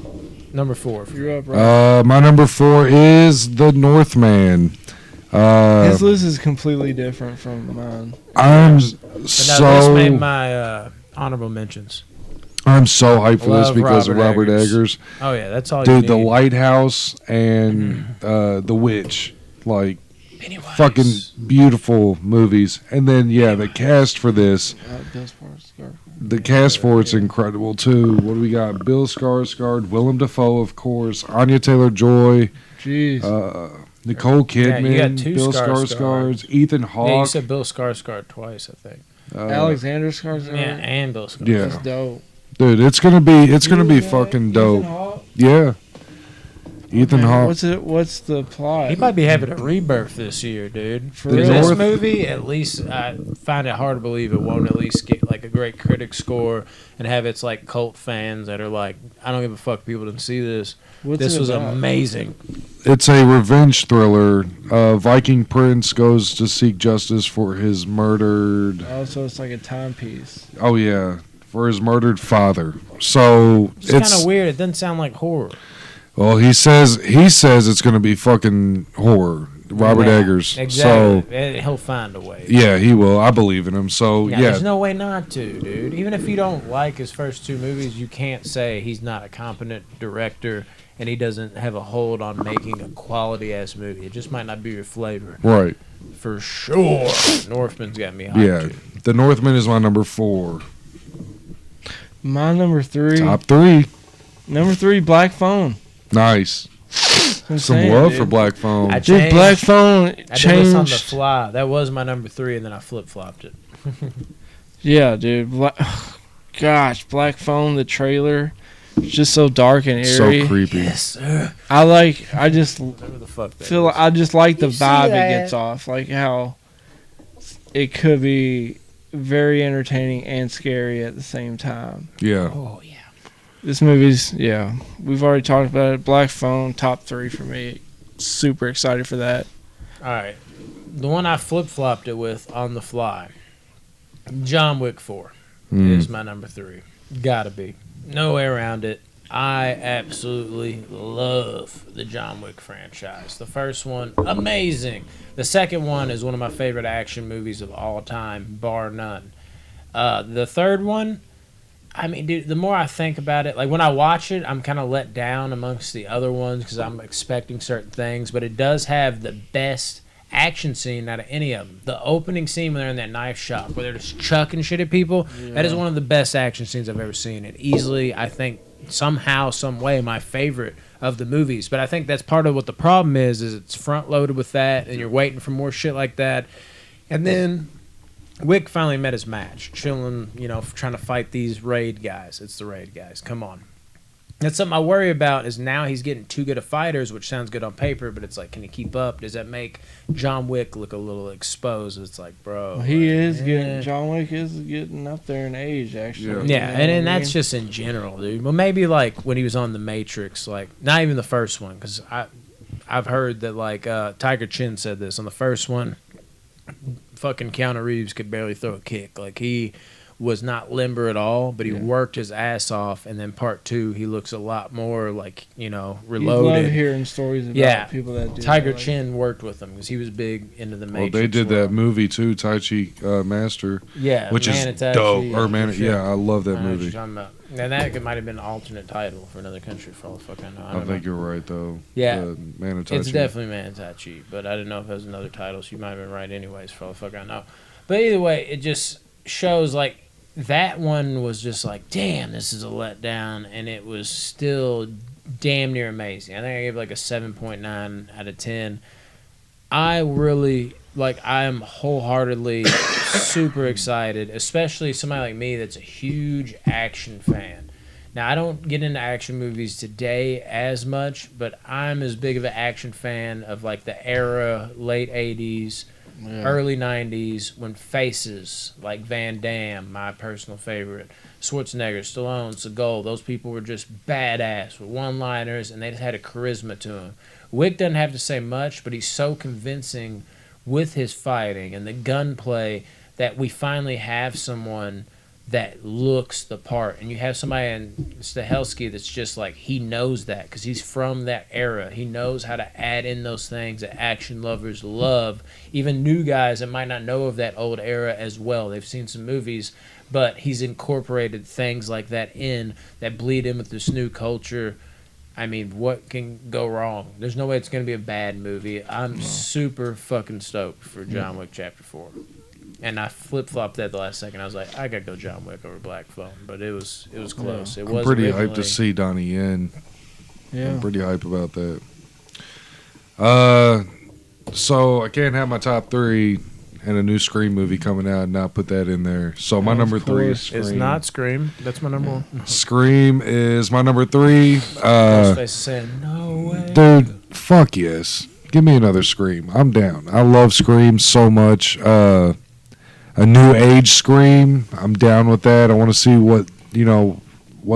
Number 4. You're up, right? My number 4 is The Northman. His list is completely different from mine. This made my honorable mentions. I'm so hyped for this Love because of Robert Robert Eggers. Oh yeah, that's all. Dude, you The need. Lighthouse and The Witch, like Pennywise. fucking beautiful movies. And then the cast for this, the cast for it's incredible too. What do we got? Bill Skarsgård, Willem Dafoe, of course, Anya Taylor-Joy, Jeez. Nicole Kidman, you got two Bill Skarsgårds. Skarsgård, Ethan Yeah, you Hawke. said Bill Skarsgård twice, I think. Alexander Skarsgård. Yeah, and Bill Skarsgård. Yeah. That's dope. Dude, it's gonna be fucking dope. Yeah. Ethan Hawke. What's the plot? He might be having a rebirth this year, dude. For This real? movie, at least, I find it hard to believe it won't at least get like a great critic score and have its like cult fans that are like, I don't give a fuck. People didn't see this. What's This it was about? amazing. It's a revenge thriller. Viking prince goes to seek justice for his murdered. Oh, so it's like a timepiece. Oh yeah, for his murdered father. So It's kind of weird. It doesn't sound like horror. Well, he says it's going to be fucking horror. Robert Yeah, Eggers. Exactly. He'll find a way. Yeah, he will. I believe in him. So yeah. There's no way not to, dude. Even if you don't like his first two movies, you can't say he's not a competent director and he doesn't have a hold on making a quality ass movie. It just might not be your flavor. Right. For sure. Northman's got me hyped. Yeah. Too. The Northman is my number 4. My number 3. Top 3. Number 3, Black Phone. Nice. I'm Some saying, love dude. for Black Phone. I Dude, changed- Black Phone I did this on the changed. fly. That was my number 3, and then I flip-flopped it. Yeah, dude. Gosh, Black Phone, the trailer, it's just so dark and So eerie. creepy. Yes, sir. I just Whatever the fuck that feel. is. I just like the You see vibe it that? gets off. Like how it could be very entertaining and scary at the same time. Yeah. Oh, yeah. This movie's, yeah, we've already talked about it. Black Phone, top 3 for me. Super excited for that. All right. The one I flip-flopped it with on the fly, John Wick 4 is my number 3. Gotta be. No way around it. I absolutely love the John Wick franchise. The first one, amazing. The second one is one of my favorite action movies of all time, bar none. The third one, I mean, dude, the more I think about it, like when I watch it, I'm kind of let down amongst the other ones because I'm expecting certain things, but it does have the best action scene out of any of them. The opening scene when they're in that knife shop where they're just chucking shit at people, that is one of the best action scenes I've ever seen. And easily, I think, somehow, some way, my favorite of the movies. But I think that's part of what the problem is it's front-loaded with that, and you're waiting for more shit like that. And then Wick finally met his match, chilling, trying to fight these raid guys. It's the raid guys. Come on. That's something I worry about is now he's getting too good of fighters, which sounds good on paper, but it's like, can he keep up? Does that make John Wick look a little exposed? It's like, bro. He is eh. getting, John Wick is getting up there in age, actually. Yeah, You know and what I that's mean? just in general, dude. Well, maybe like when he was on The Matrix, like not even the first one, because I've heard that like Tiger Chin said this on the first one. Fucking Keanu Reeves could barely throw a kick. Like he was not limber at all, but he worked his ass off. And then part 2, he looks a lot more like You love reloaded. hearing stories about people that do Tiger that. Chin worked with him because he was big into the Well, Matrix. they did world. that movie too, Tai Chi Master, Yeah, which is Manitachi, dope. Or for sure. yeah, I love that I know what movie. you're talking about. And that might have been an alternate title for another country for all the fuck I know. I don't think know. you're right though. Yeah. The Manitachi. It's definitely Manitachi, but I didn't know if it was another title, so you might have been right anyways for all the fuck I know. But either way, it just shows like that one was just like, damn, this is a letdown, and it was still damn near amazing. I think I gave it like a 7.9 out of 10. I really I am wholeheartedly super excited, especially somebody like me that's a huge action fan. Now, I don't get into action movies today as much, but I'm as big of an action fan of like the era, late 80s, early 90s, when faces like Van Damme, my personal favorite, Schwarzenegger, Stallone, Seagal, those people were just badass with one-liners, and they just had a charisma to them. Wick doesn't have to say much, but he's so convincing with his fighting and the gunplay that we finally have someone that looks the part. And you have somebody in Stahelski that's just like, he knows that because he's from that era. He knows how to add in those things that action lovers love. Even new guys that might not know of that old era as well. They've seen some movies, but he's incorporated things like that in that bleed in with this new culture. I mean, what can go wrong? There's no way it's going to be a bad movie. I'm super fucking stoked for John Wick Chapter 4. And I flip-flopped that the last second. I was like, I got to go John Wick over Black Phone. But it was close. It I'm was pretty originally- hyped to see Donnie Yen. Yeah. I'm pretty hyped about that. So I can't have my top 3. and a new Scream movie coming out and not put that in there. So my number 3 is Scream. It's not Scream. That's my number 1. Scream is my number 3. Ghostface is saying, no way. Dude, fuck yes. Give me another Scream. I'm down. I love Scream so much. A new age Scream. I'm down with that. I want to see what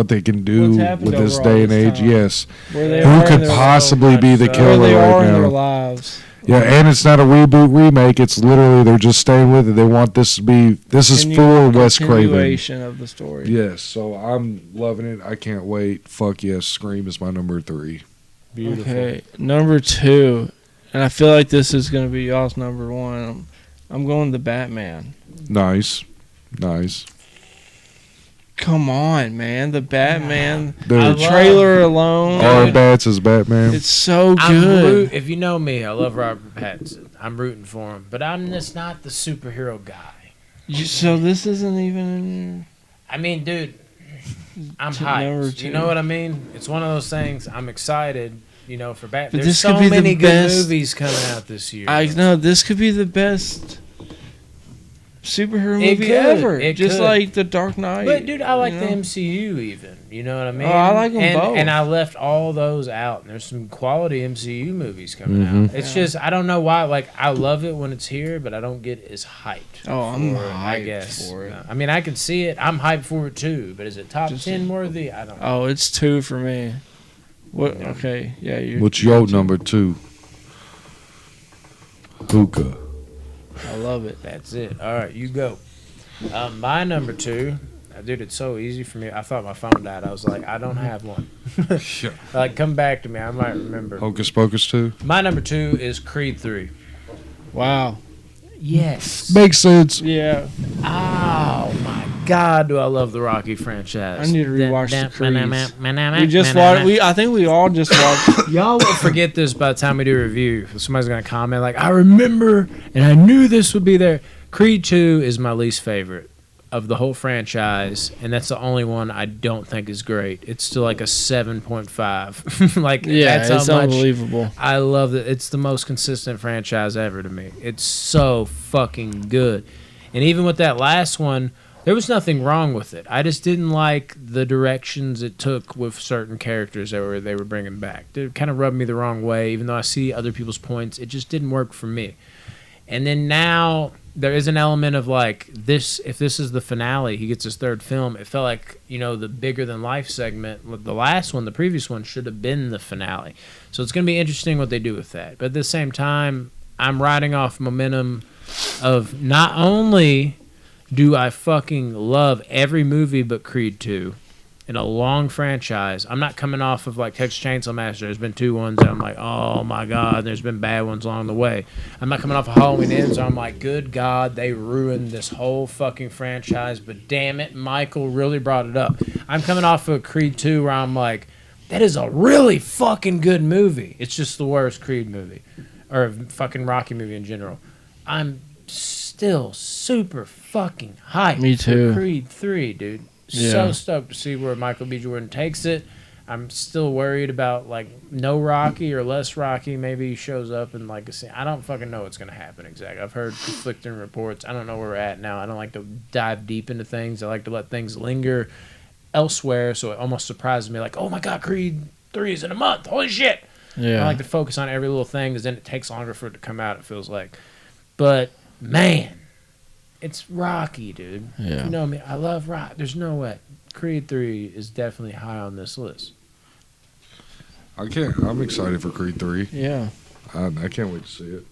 they can do with this day and age. Yes. Who could possibly be the killer where they are right in their now? lives. Yeah, and it's not a reboot remake. It's literally they're just staying with it. They want this to be. This is for Wes Craven. Continuation of the story. Yes, so I'm loving it. I can't wait. Fuck yes, Scream is my number 3. Beautiful. Okay, number 2, and I feel like this is going to be y'all's number 1. I'm going the Batman. Nice. Come on, man. The Batman. Dude. The trailer alone. R. Bats is Batman. It's so good. If you know me, I love Robert Pattinson. I'm rooting for him. But I'm just not the superhero guy. So this isn't even... I mean, dude, I'm number hyped. 2. You know what I mean? It's one of those things. I'm excited, for Batman. But There's this so could be the many good best- movies coming out this year. I know, this could be the best superhero It movie could. ever. It Just could. like The Dark Knight. But, dude, I like you the know? MCU even. You know what I mean? Oh, I like them both. And I left all those out. And there's some quality MCU movies coming Mhm. out. It's just, I don't know why. Like, I love it when it's here, but I don't get as hyped. Oh, I'm for it, I hyped guess. for it. I mean, I can see it. I'm hyped for it, too. But is it top Just- 10 worthy? I don't know. Oh, it's 2 for me. What? Yeah. Okay, yeah. What's your number 2? Hookah. I love it. That's it. All right, you go. My number 2, dude, it's so easy for me. I thought my phone died. I was like, I don't have one. Like, come back to me. I might remember. Hocus Pocus 2. My number 2 is Creed 3. Wow. Yes. Makes sense. Yeah. Oh my God, do I love the Rocky franchise? I need to rewatch the Creeds. We just watched. watched. I think we all just watched. Y'all will forget this by the time we do a review. Somebody's gonna comment like, "I remember, and I knew this would be there." Creed 2 is my least favorite of the whole franchise, and that's the only one I don't think is great. It's still like a 7.5. Like, Yeah, that's it's how much unbelievable. I love it. It's the most consistent franchise ever to me. It's so fucking good. And even with that last one, there was nothing wrong with it. I just didn't like the directions it took with certain characters that they were bringing back. It kind of rubbed me the wrong way, even though I see other people's points. It just didn't work for me. And then now there is an element of like this. If this is the finale, he gets his third film. It felt like the bigger than life segment. The last one, the previous one, should have been the finale. So it's going to be interesting what they do with that. But at the same time, I'm riding off momentum of not only do I fucking love every movie but Creed 2 in a long franchise. I'm not coming off of like Texas Chainsaw Massacre. There's been 2 ones that I'm like, oh my God, there's been bad ones along the way. I'm not coming off of Halloween Ends. I'm like, good God, they ruined this whole fucking franchise, but damn it, Michael really brought it up. I'm coming off of Creed 2 where I'm like, that is a really fucking good movie. It's just the worst Creed movie or fucking Rocky movie in general. I'm still super fucking hyped Me too. for Creed 3, dude. Yeah. So stoked to see where Michael B. Jordan takes it. I'm still worried about like no Rocky or less Rocky. Maybe he shows up in like a scene. I don't fucking know what's gonna happen exactly. I've heard conflicting reports. I don't know where we're at now. I don't like to dive deep into things. I like to let things linger elsewhere. So it almost surprises me. Like, oh my God, Creed 3 is in a month. Holy shit! Yeah. I like to focus on every little thing because then it takes longer for it to come out. It feels like, but man. It's Rocky, dude. Yeah. You know me. I love Rock. There's no way. Creed 3 is definitely high on this list. I'm excited for Creed 3. Yeah. I can't wait to see it.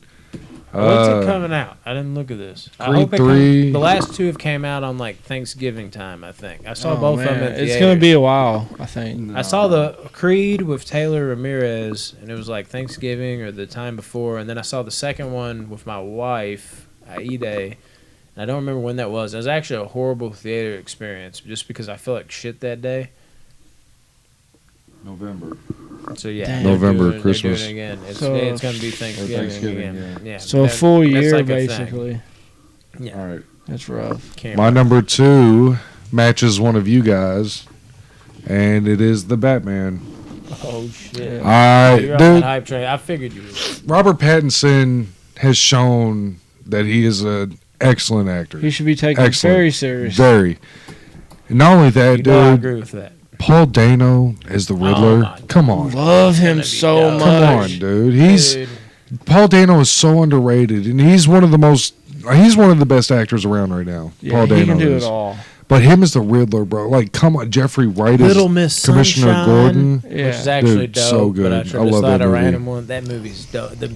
When's it coming out? I didn't look at this. I Creed hope it 3. the last 2 have came out on like Thanksgiving time, I think. I saw Oh, both of man. them at It's theaters. gonna be a while, I think. I saw the Creed with Taylor Ramirez, and it was like Thanksgiving or the time before. And then I saw the second one with my wife, Aide. I don't remember when that was. It was actually a horrible theater experience just because I felt like shit that day. November. So yeah, Damn. November, they're Christmas. doing it again. It's So- going to be Thanksgiving, Thanksgiving, again. Yeah. So a that- full that's year, like a thing. basically. Yeah. All right. That's rough. Can't My number 2 matches one of you guys, and it is the Batman. Oh shit! I You're on dude, that hype train. I figured you would. Robert Pattinson has shown that he is an excellent actor. He should be taken very serious. Very. And not only that, dude. I agree with that. Paul Dano as the Riddler. Come on. Love him so much. Come on, dude. Paul Dano is so underrated, and he's one of the best actors around right now. Yeah, Paul Dano he can do is. it all. But him as the Riddler, bro. Like, come on, Jeffrey Wright as Little Miss Commissioner Sunshine, Gordon. which is actually Dude, dope. so good. But I I should have love thought that a movie. random one. That movie's dope. The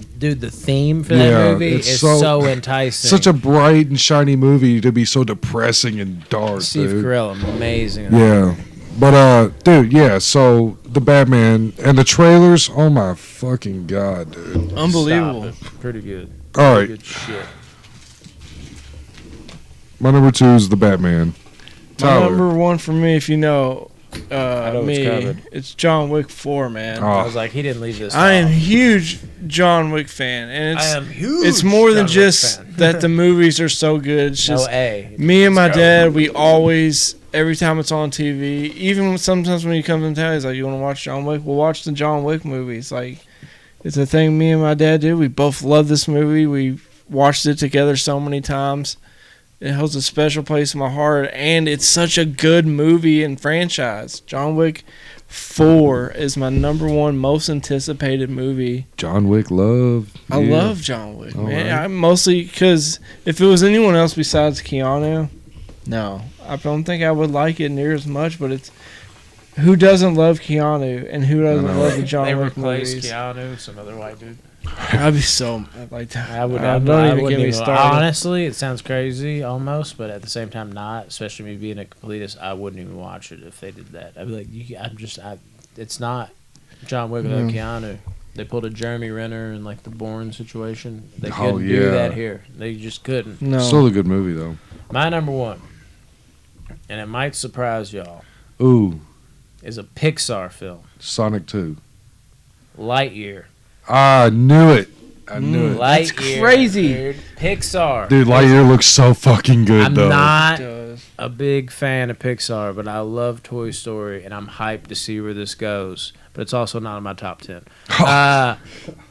theme for that movie it's is so enticing. Such a bright and shiny movie to be so depressing and dark. Steve dude. Carell, amazing. Yeah. But, dude, yeah, so the Batman and the trailers, oh my fucking God, dude. Unbelievable. Stop it. Pretty good. All right. Good shit. My number 2 is the Batman. My Tyler. number 1 for me, if you know, know me, it's covered. it's John Wick 4, man. Oh. I was like, he didn't leave this. I am off. a huge John Wick fan, and I it's am huge. it's more than John Wick just fan. that the movies are so good. It's just me and my Let's go. dad. We always, every time it's on TV, even sometimes when he comes in town, he's like, "You want to watch John Wick? We'll watch the John Wick movies." Like, it's a thing me and my dad do. We both love this movie. We watched it together so many times. It holds a special place in my heart, and it's such a good movie and franchise. John Wick 4 is my number 1 most anticipated movie. John Wick love. I Yeah. love John Wick, All man. right. I mostly because if it was anyone else besides Keanu, no, I don't think I would like it near as much. But it's who doesn't love Keanu and who doesn't know. love the John They Wick replaced movies? Keanu, some other white dude. I'd be so like that. I would. Don't I even wouldn't get me even- started. Honestly, it sounds crazy almost, but at the same time, not. Especially me being a completist, I wouldn't even watch it if they did that. I'd be like, it's not John Wick without Keanu. They pulled a Jeremy Renner in like the Bourne situation. They couldn't do that here. They just couldn't. No, Still a good movie, though. My number 1, and it might surprise y'all, Ooh, is a Pixar film, Sonic 2. Lightyear. I knew it. I knew it. Lightyear. That's crazy. Dude. Pixar. Dude, Lightyear looks so fucking good, I'm though. not it does. a big fan of Pixar, but I love Toy Story, and I'm hyped to see where this goes. But it's also not in my top 10.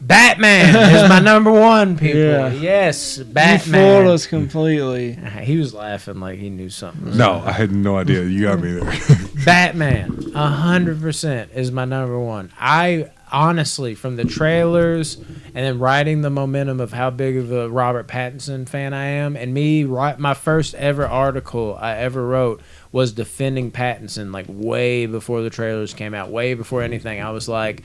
Batman is my number 1, people. Yeah. Yes, You Batman. fooled us completely. He was laughing like he knew something. No, I had no idea. You got me there. Batman, 100% is my number 1. I honestly, from the trailers and then riding the momentum of how big of a Robert Pattinson fan I am, and me, my first ever article I ever wrote was defending Pattinson, like way before the trailers came out, way before anything. I was like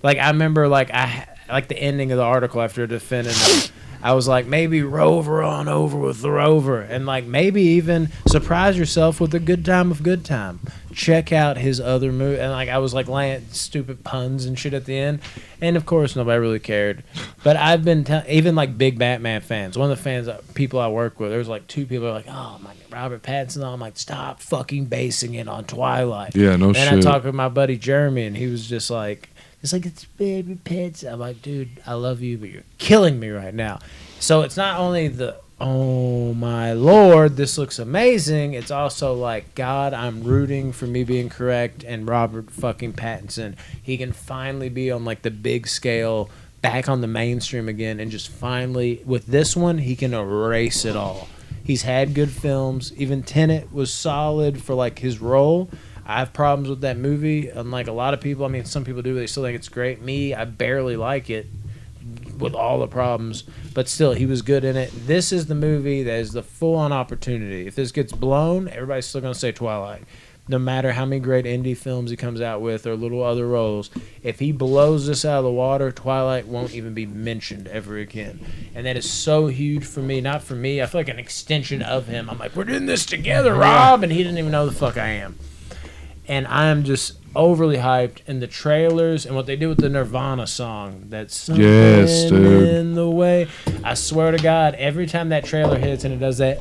I remember like the ending of the article after defending him. I was like, maybe Rover on over with the Rover, and like maybe even surprise yourself with a good time of good time. Check out his other movie, and like I was like laying stupid puns and shit at the end, and of course nobody really cared. But I've been even like big Batman fans. One of the people I work with, there was like 2 people who are like, oh my Robert Pattinson. I'm like, stop fucking basing it on Twilight. Yeah, no and shit. I talked with my buddy Jeremy, and he was just like. It's like, it's baby pets. I'm like, dude, I love you, but you're killing me right now. So it's not only oh my Lord, this looks amazing. It's also like, God, I'm rooting for me being correct and Robert fucking Pattinson. He can finally be on like the big scale, back on the mainstream again, and just finally, with this one, he can erase it all. He's had good films. Even Tenet was solid for like his role. I have problems with that movie, unlike a lot of people. I mean, some people do, they still think it's great. Me, I barely like it with all the problems, but still, he was good in it. This is the movie that is the full-on opportunity. If this gets blown, everybody's still going to say Twilight. No matter how many great indie films he comes out with or little other roles, if he blows this out of the water, Twilight won't even be mentioned ever again. And that is so huge for me. Not for me. I feel like an extension of him. I'm like, we're doing this together, Rob, and he didn't even know the fuck I am. And I'm just overly hyped. And the trailers and what they do with the Nirvana song, that's something in the way. I swear to God, every time that trailer hits and it does that,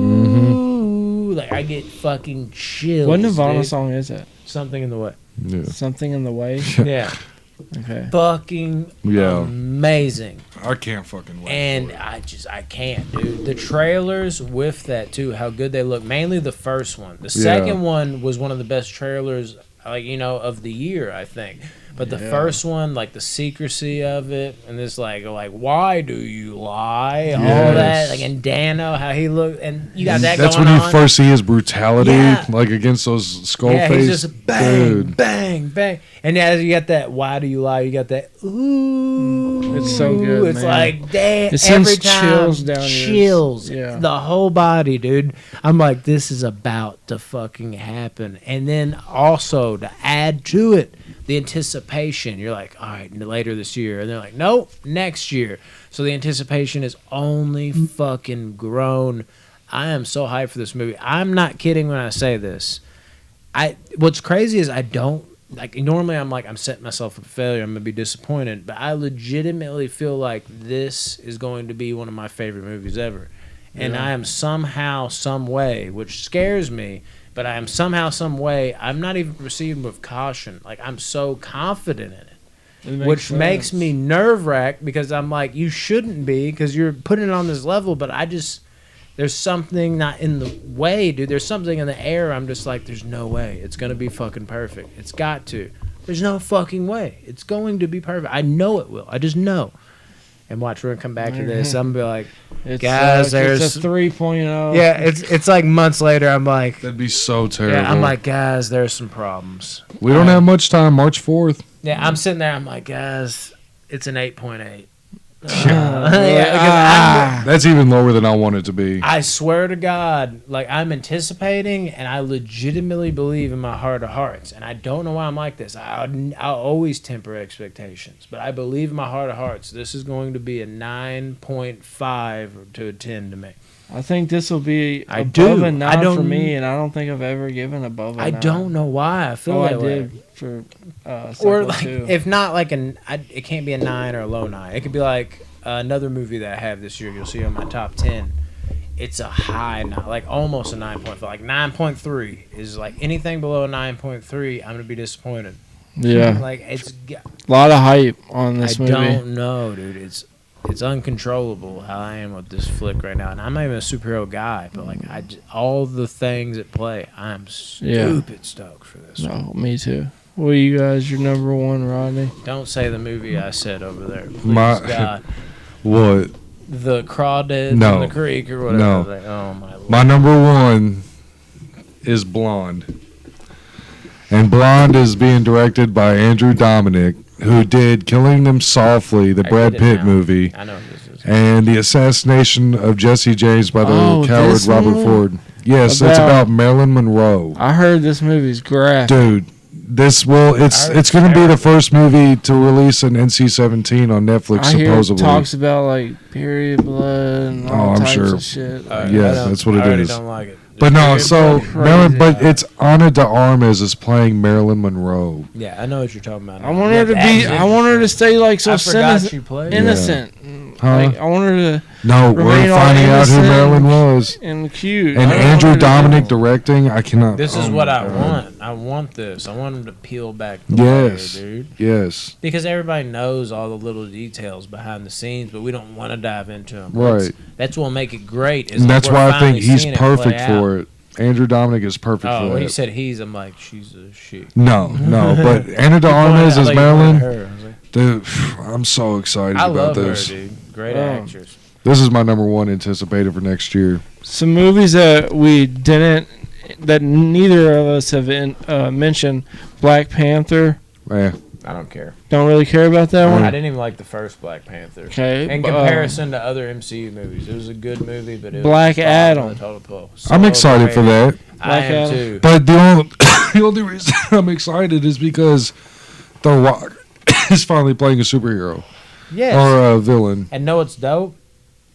ooh, like I get fucking chills. What Nirvana dude. song is it? Something in the way. Yeah. Something in the way. Yeah. Okay. Fucking amazing. I can't fucking wait. And I can't, dude. The trailers with that too, how good they look. Mainly the first one. The second one was one of the best trailers, like, of the year, I think. But the first one, like the secrecy of it, and this like why do you lie? All that, like, and Dano, how he looked, and you got that. That's going when on. you first see his brutality, Yeah. like against those skull Yeah, face. he's just bang, bang, bang, and as you got that, why do you lie? You got that. Ooh, It's so good. It's man. like damn. It sends Every time, chills down chills, yeah. the whole body, dude. I'm like, this is about to fucking happen, and then also to add to it, the anticipation. You're like, all right, later this year, and they're like, nope, next year. So the anticipation is only fucking grown. I am so hyped for this movie. I'm not kidding when I say this. What's crazy is I don't like. Normally, I'm setting myself up for failure. I'm gonna be disappointed, but I legitimately feel like this is going to be one of my favorite movies ever. And I am somehow, some way, which scares me, but I am somehow, some way, I'm not even proceeding with caution. Like, I'm so confident in it. Which makes me nerve-wracked because I'm like, you shouldn't be because you're putting it on this level, but there's something not in the way, dude. There's something in the air. I'm just like, there's no way. It's going to be fucking perfect. It's got to. There's no fucking way. It's going to be perfect. I know it will. I just know. And watch, we're going to come back to this. I'm going to be like, guys, there's it's a 3.0. Yeah, it's like months later. I'm like, That'd be so terrible. yeah, I'm like, guys, there's some problems. We don't have much time. March 4th. Yeah, I'm sitting there. I'm like, guys, it's an 8.8. That's even lower than I want it to be. I swear to God, like, I'm anticipating, and I legitimately believe in my heart of hearts, and I don't know why I'm like this. I'll always temper expectations, but I believe in my heart of hearts this is going to be a 9.5 to a 10 to me. I think this will be I above do. a 9 I don't- for me, and I don't think I've ever given above a 9. I don't know why I feel Oh, I that way. did for Or Psycho like, 2. if not like it can't be a 9 or a low 9. It could be like another movie that I have this year. You'll see on my top 10. It's a high, like almost a 9.5. Like 9.3 is like anything below a 9.3. I'm gonna be disappointed. Yeah, Like it's. a lot of hype on this I movie. don't know, dude. It's uncontrollable how I am with this flick right now, and I'm not even a superhero guy, but like all the things at play, I'm stupid stoked for this. No, me too. What are you guys? Your number one, Rodney? Don't say the movie I said over there, please, God. What? The Crawdads No. in the Creek or whatever. No. Oh my Lord. My number one is Blonde. And Blonde is being directed by Andrew Dominic, who did Killing Them Softly, the I Brad get it Pitt now. movie, I know what this is. and the assassination of Jesse James by the coward this Robert one? Ford. Yes, it's about Marilyn Monroe. I heard this movie's graphic. Dude, it's going to be the first movie to release an NC-17 on Netflix, I hear it supposedly. talks about like period blood and all I'm types sure. of shit. All right, Yeah, I don't- that's what it I already is. don't like it. But no, Period so blood. Marilyn, but it's Ana de Armas is playing Marilyn Monroe. Yeah, I know what you're talking about. I want her to be. I want her to stay like so I forgot innocent. she played. innocent. Huh? Like I want her to No, Remain we're all finding out who innocent Marilyn was. and cute. And I don't want Andrew her to Dominic be- directing. I cannot. This is oh what my I God. want. I want this. I want him to peel back the Yes. layer, dude. Yes. Because everybody knows all the little details behind the scenes, but we don't want to dive into them. Right. That's what'll make it great. Is And like that's we're why I finally think he's seeing it play perfect out. for it. Andrew Dominic is perfect Oh, for when you that. said he's, I'm like, she's a she. No, but Ana de You pointed- Armas I is thought you pointed Marilyn. at her. I was like, Dude, I'm so excited I about love this. her, dude. Great Oh. actress. This is my number one anticipated for next year. Some movies that we didn't, that neither of us have mentioned. Black Panther. Eh, I don't care. Don't really care about that I one. didn't even like the first Black Panther. Okay. In comparison to other MCU movies, it was a good movie, but it Black was Adam. on the total pull. I'm So excited for overrated. that. I Black am Adam. too. But the only reason I'm excited is because The Rock is finally playing a superhero Yes. or a villain. And know what's dope?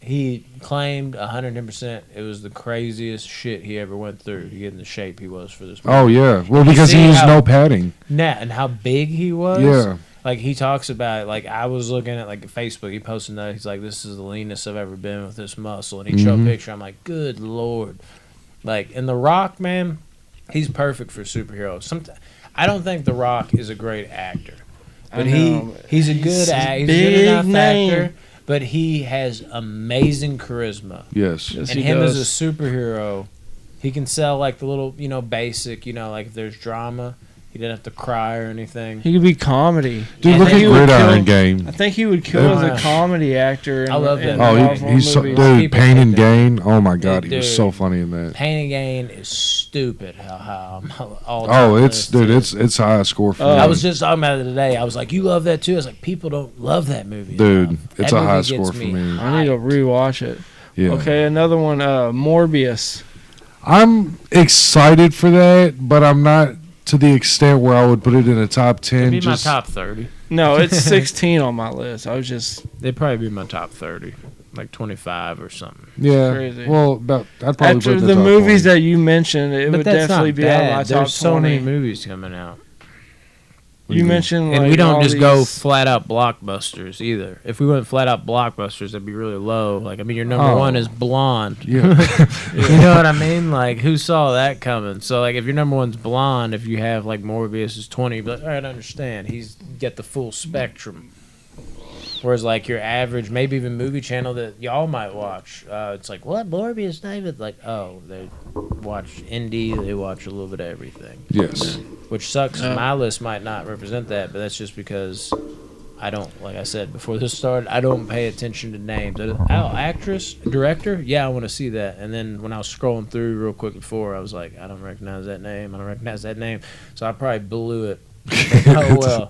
He claimed 110% it was the craziest shit he ever went through to get in the shape he was for this movie. Oh yeah, well because see he used how- no padding. Nah, and how big he was. Yeah, Like, he talks about it. Like, I was looking at, like, Facebook. He posted that. He's like, this is the leanest I've ever been with this muscle. And he showed a picture. I'm like, good Lord. Like, and The Rock, man, he's perfect for superheroes. I don't think The Rock is a great actor. But he's a good actor. He's a good enough name. actor. But he has amazing charisma. yes. Yes, And he him does. as a superhero, he can sell, like, the little, basic, like, if there's drama, He didn't have to cry or anything. He could be comedy. Dude, I look think at he would Gridiron kill- Game. I think he would kill as a comedy actor. I love that. Oh, Marvel he's so, movies. dude. People Pain hate and that. Gain. Oh my god, he was Dude. so funny in that. Pain and Gain is stupid. How all Oh, it's high score for me. I was just talking about it today. I was like, you love that too? I was like, people don't love that movie. Dude, enough. it's That a high movie score gets for me me. I need to rewatch it. Yeah. Okay, another one. Morbius. I'm excited for that, but I'm not to the extent where I would put it in a top 10. It'd be Just, my top 30. No, it's 16 on my list. I was just They'd probably be my top 30. Like 25 or something. yeah. crazy. Well, I'd probably after put it in the top movies 20. that you mentioned, it But would that's definitely not be bad. on my top There's so 20. many movies coming out. You mentioned And like we don't all just go these- flat out blockbusters either. If we went flat out blockbusters, that'd be really low. Like, I mean, your number one is Blonde. Yeah. You know what I mean? Like, who saw that coming? So, like, if your number one's Blonde, if you have, like, Morbius is 20, but all right, I understand. He's got the full spectrum. Whereas, like, your average, maybe even movie channel that y'all might watch, it's like, what, Morbius, David? Like, oh, they watch indie, they watch a little bit of everything. Yes. Which sucks. My list might not represent that, but that's just because I don't, like I said before this started, I don't pay attention to names. Oh, actress, director? Yeah, I want to see that. And then when I was scrolling through real quick before, I was like, I don't recognize that name. I don't recognize that name. So I probably blew it. Oh, well.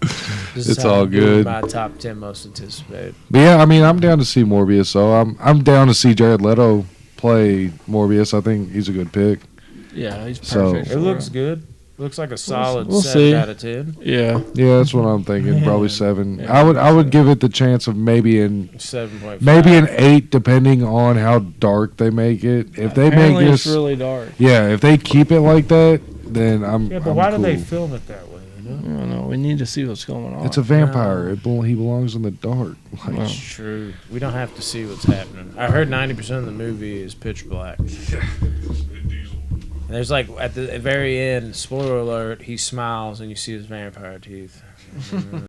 This is It's how all I'm doing good. My top 10 most anticipated. But yeah, I mean, I'm down to see Morbius, so I'm down to see Jared Leto play Morbius. I think he's a good pick. Yeah, he's So- perfect. It for looks good. Looks like a solid we'll 7 see. out of 10. Yeah. Yeah, that's what I'm thinking. Probably 7. Yeah, I would give it the chance of maybe an 7.5. 8, depending on how dark they make it. If they Apparently make it's this, really dark. yeah, if they keep it like that, then I'm. Yeah, but I'm why cool. do they film it that way? You know? I don't know. We need to see what's going on. It's a vampire. He belongs in the dark. Like, Wow. It's true. We don't have to see what's happening. I heard 90% of the movie is pitch black. And there's like at the very end, spoiler alert, he smiles and you see his vampire teeth.